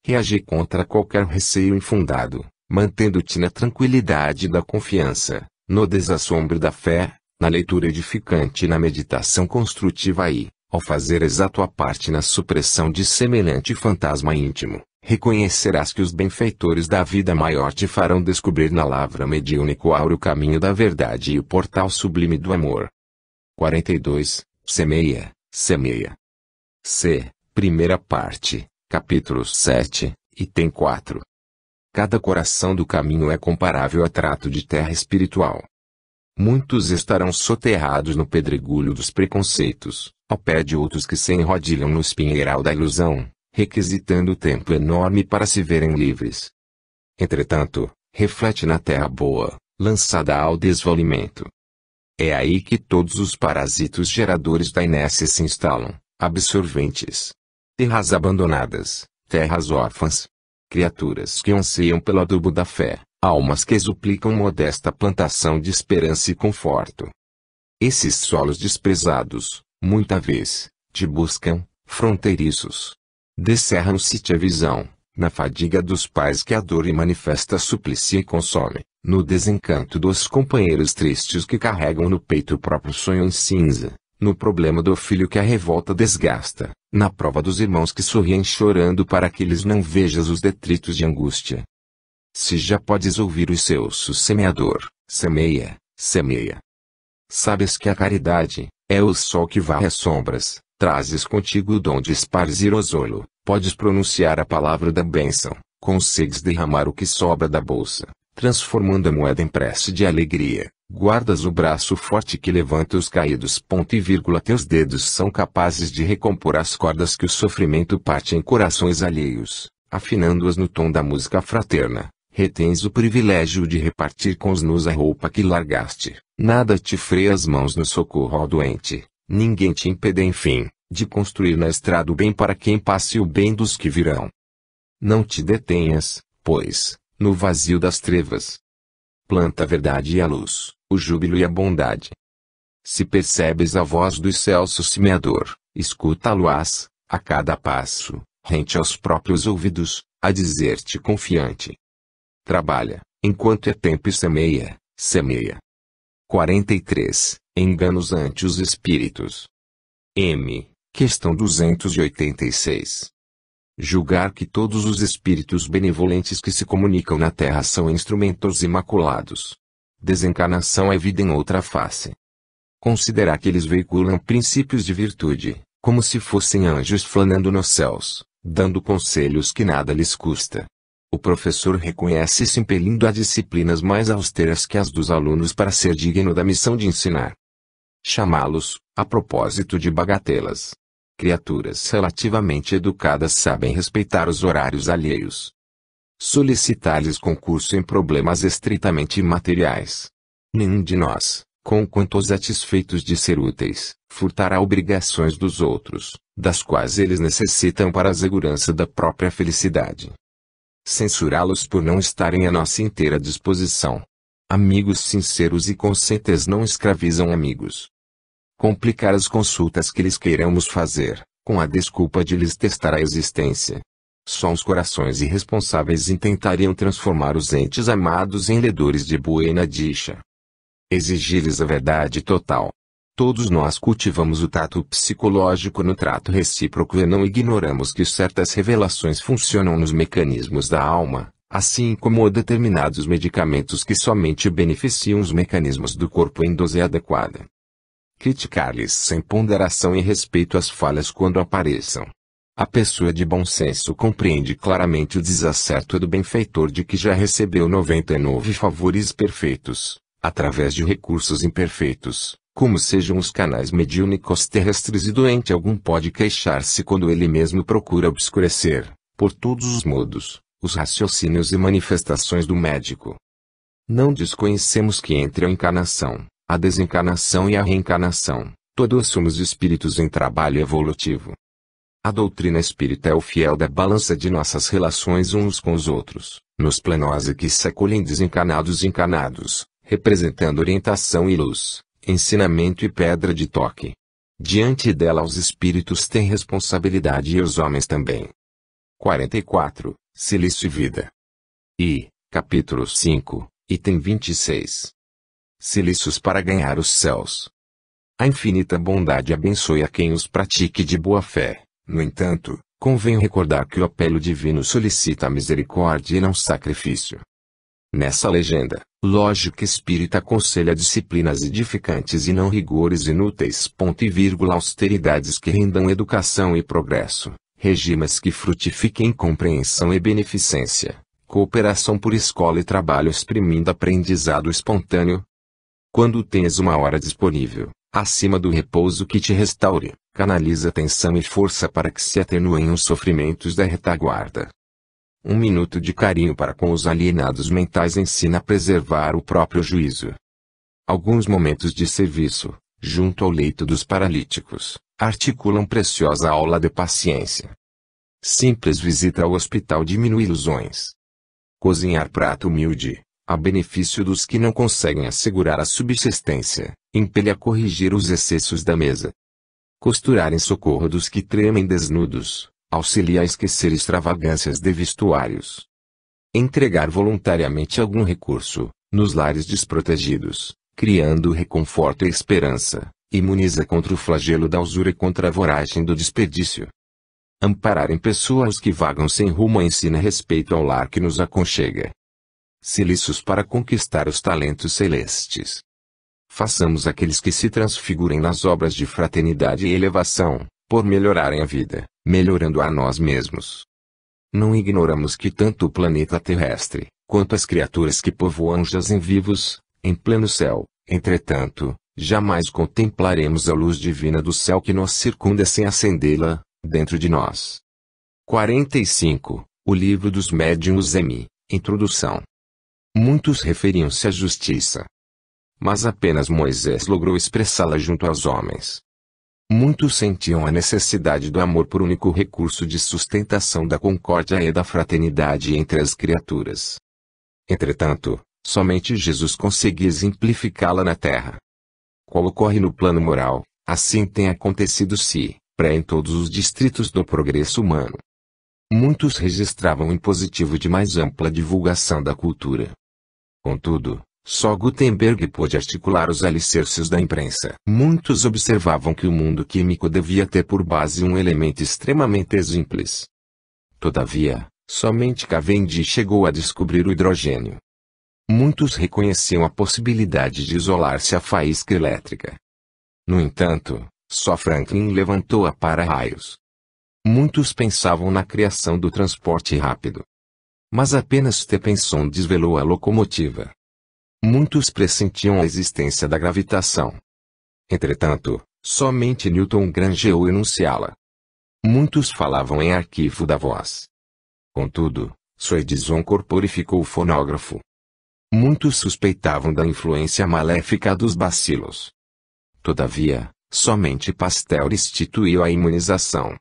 Reage contra qualquer receio infundado, mantendo-te na tranquilidade da confiança, no desassombro da fé, na leitura edificante e na meditação construtiva e, ao fazeres a tua parte na supressão de semelhante fantasma íntimo, reconhecerás que os benfeitores da vida maior te farão descobrir na lavra mediúnica o áureo caminho da verdade e o portal sublime do amor. 42. Semeia, semeia. C. Primeira parte, capítulo 7, item 4. Cada coração do caminho é comparável a trato de terra espiritual. Muitos estarão soterrados no pedregulho dos preconceitos, ao pé de outros que se enrodilham no espinheiral da ilusão, requisitando tempo enorme para se verem livres. Entretanto, reflete na terra boa, lançada ao desvalimento. É aí que todos os parasitos geradores da inércia se instalam, absorventes. Terras abandonadas, terras órfãs. Criaturas que anseiam pelo adubo da fé, almas que suplicam modesta plantação de esperança e conforto. Esses solos desprezados, muita vez, te buscam, fronteiriços. Descerram-se-te a visão, na fadiga dos pais que a dor e manifesta suplicia e consome, no desencanto dos companheiros tristes que carregam no peito o próprio sonho em cinza, no problema do filho que a revolta desgasta, na prova dos irmãos que sorriem chorando para que lhes não vejas os detritos de angústia. Se já podes ouvir o seu semeador, semeia, semeia. Sabes que a caridade é o sol que varre as sombras, trazes contigo o dom de esparzir o zolo, podes pronunciar a palavra da bênção, consegues derramar o que sobra da bolsa, transformando a moeda em prece de alegria. Guardas o braço forte que levanta os caídos. Ponto e vírgula. Teus dedos são capazes de recompor as cordas que o sofrimento parte em corações alheios, afinando-as no tom da música fraterna. Retens o privilégio de repartir com os nus a roupa que largaste. Nada te freia as mãos no socorro ao doente. Ninguém te impede, enfim, de construir na estrada o bem para quem passe o bem dos que virão. Não te detenhas, pois, no vazio das trevas. Planta a verdade e a luz, o júbilo e a bondade. Se percebes a voz do excelso semeador, escuta-lo-ás, a cada passo, rente aos próprios ouvidos, a dizer-te confiante. Trabalha, enquanto é tempo e semeia, semeia. 43. Enganos ante os espíritos. M. Questão 286. Julgar que todos os espíritos benevolentes que se comunicam na Terra são instrumentos imaculados. Desencarnação é vida em outra face. Considerar que eles veiculam princípios de virtude, como se fossem anjos flanando nos céus, dando conselhos que nada lhes custa. O professor reconhece-se impelindo a disciplinas mais austeras que as dos alunos para ser digno da missão de ensinar. Chamá-los, a propósito de bagatelas. Criaturas relativamente educadas sabem respeitar os horários alheios. Solicitar-lhes concurso em problemas estritamente imateriais. Nenhum de nós, conquanto satisfeitos de ser úteis, furtará obrigações dos outros, das quais eles necessitam para a segurança da própria felicidade. Censurá-los por não estarem à nossa inteira disposição. Amigos sinceros e conscientes não escravizam amigos. Complicar as consultas que lhes queiramos fazer, com a desculpa de lhes testar a existência. Só os corações irresponsáveis intentariam transformar os entes amados em ledores de buena dicha. Exigir-lhes a verdade total. Todos nós cultivamos o tato psicológico no trato recíproco e não ignoramos que certas revelações funcionam nos mecanismos da alma, assim como determinados medicamentos que somente beneficiam os mecanismos do corpo em dose adequada. Criticar-lhes sem ponderação e respeito às falhas quando apareçam. A pessoa de bom senso compreende claramente o desacerto do benfeitor de que já recebeu 99 favores perfeitos, através de recursos imperfeitos, como sejam os canais mediúnicos terrestres, e doente algum pode queixar-se quando ele mesmo procura obscurecer, por todos os modos, os raciocínios e manifestações do médico. Não desconhecemos que entre a encarnação, a desencarnação e a reencarnação, todos somos espíritos em trabalho evolutivo. A doutrina espírita é o fiel da balança de nossas relações uns com os outros, nos planos que se acolhem desencarnados e encarnados, representando orientação e luz, ensinamento e pedra de toque. Diante dela os espíritos têm responsabilidade e os homens também. 44. Silício e vida. I. Capítulo 5, item 26. Silícios para ganhar os céus. A infinita bondade abençoe a quem os pratique de boa fé. No entanto, convém recordar que o apelo divino solicita a misericórdia e não sacrifício. Nessa legenda, lógica espírita aconselha disciplinas edificantes e não rigores inúteis. Ponto e vírgula, austeridades que rendam educação e progresso, regimes que frutifiquem compreensão e beneficência, cooperação por escola e trabalho exprimindo aprendizado espontâneo. Quando tens uma hora disponível, acima do repouso que te restaure, canaliza atenção e força para que se atenuem os sofrimentos da retaguarda. 1 minuto de carinho para com os alienados mentais ensina a preservar o próprio juízo. Alguns momentos de serviço, junto ao leito dos paralíticos, articulam preciosa aula de paciência. Simples visita ao hospital diminui ilusões. Cozinhar prato humilde, a benefício dos que não conseguem assegurar a subsistência, impele a corrigir os excessos da mesa. Costurar em socorro dos que tremem desnudos, auxilia a esquecer extravagâncias de vestuários. Entregar voluntariamente algum recurso, nos lares desprotegidos, criando reconforto e esperança, imuniza contra o flagelo da usura e contra a voragem do desperdício. Amparar em pessoas que vagam sem rumo ensina respeito ao lar que nos aconchega. Silícios para conquistar os talentos celestes. Façamos aqueles que se transfigurem nas obras de fraternidade e elevação, por melhorarem a vida, melhorando a nós mesmos. Não ignoramos que tanto o planeta terrestre, quanto as criaturas que povoam jazem vivos, em pleno céu, entretanto, jamais contemplaremos a luz divina do céu que nos circunda sem acendê-la, dentro de nós. 45. O Livro dos Médiuns M. Introdução. Muitos referiam-se à justiça. Mas apenas Moisés logrou expressá-la junto aos homens. Muitos sentiam a necessidade do amor por único recurso de sustentação da concórdia e da fraternidade entre as criaturas. Entretanto, somente Jesus conseguia exemplificá-la na Terra. Qual ocorre no plano moral, assim tem acontecido em todos os distritos do progresso humano. Muitos registravam em positivo de mais ampla divulgação da cultura. Contudo, só Gutenberg pôde articular os alicerces da imprensa. Muitos observavam que o mundo químico devia ter por base um elemento extremamente simples. Todavia, somente Cavendish chegou a descobrir o hidrogênio. Muitos reconheciam a possibilidade de isolar-se a faísca elétrica. No entanto, só Franklin levantou a para-raios. Muitos pensavam na criação do transporte rápido. Mas apenas Stephenson desvelou a locomotiva. Muitos pressentiam a existência da gravitação. Entretanto, somente Newton granjeou enunciá-la. Muitos falavam em arquivo da voz. Contudo, sua Edison corporificou o fonógrafo. Muitos suspeitavam da influência maléfica dos bacilos. Todavia, somente Pasteur instituiu a imunização.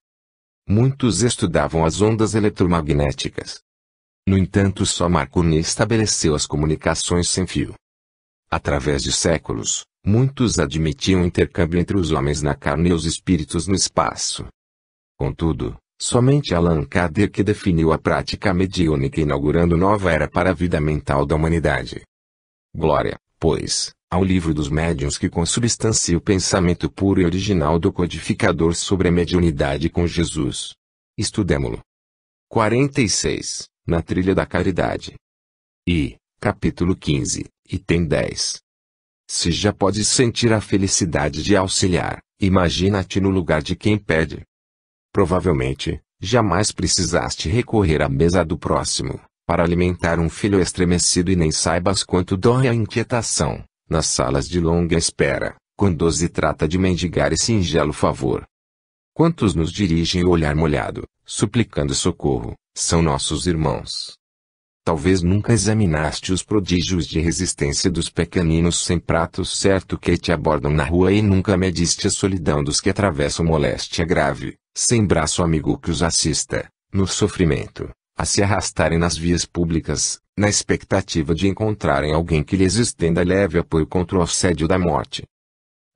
Muitos estudavam as ondas eletromagnéticas. No entanto, só Marconi estabeleceu as comunicações sem fio. Através de séculos, muitos admitiam o intercâmbio entre os homens na carne e os espíritos no espaço. Contudo, somente Allan Kardec definiu a prática mediúnica inaugurando nova era para a vida mental da humanidade. Glória, pois, ao livro dos médiuns que consubstancia o pensamento puro e original do codificador sobre a mediunidade com Jesus. Estudemo-lo. 46. Na trilha da caridade. Capítulo 15, item 10. Se já podes sentir a felicidade de auxiliar, imagina-te no lugar de quem pede. Provavelmente, jamais precisaste recorrer à mesa do próximo, para alimentar um filho estremecido e nem saibas quanto dói a inquietação, nas salas de longa espera, quando se trata de mendigar esse singelo favor. Quantos nos dirigem o olhar molhado, suplicando socorro, são nossos irmãos. Talvez nunca examinaste os prodígios de resistência dos pequeninos sem pratos certo que te abordam na rua e nunca mediste a solidão dos que atravessam moléstia grave, sem braço amigo que os assista, no sofrimento, a se arrastarem nas vias públicas, na expectativa de encontrarem alguém que lhes estenda leve apoio contra o assédio da morte.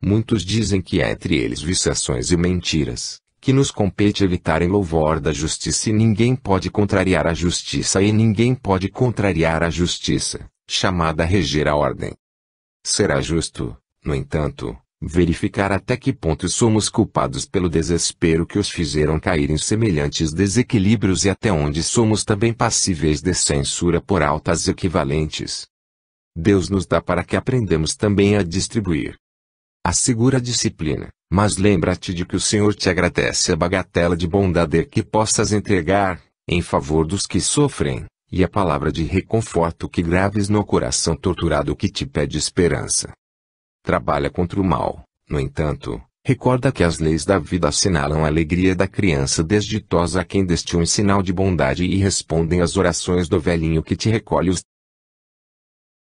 Muitos dizem que há entre eles viciações e mentiras, que nos compete evitar em louvor da justiça e ninguém pode contrariar a justiça e ninguém pode contrariar a justiça, chamada a reger a ordem. Será justo, no entanto, verificar até que ponto somos culpados pelo desespero que os fizeram cair em semelhantes desequilíbrios e até onde somos também passíveis de censura por altas equivalentes. Deus nos dá para que aprendamos também a distribuir. Assegura a disciplina, mas lembra-te de que o Senhor te agradece a bagatela de bondade que possas entregar, em favor dos que sofrem, e a palavra de reconforto que graves no coração torturado que te pede esperança. Trabalha contra o mal, no entanto, recorda que as leis da vida assinalam a alegria da criança desditosa a quem deste um sinal de bondade e respondem às orações do velhinho que te recolhe os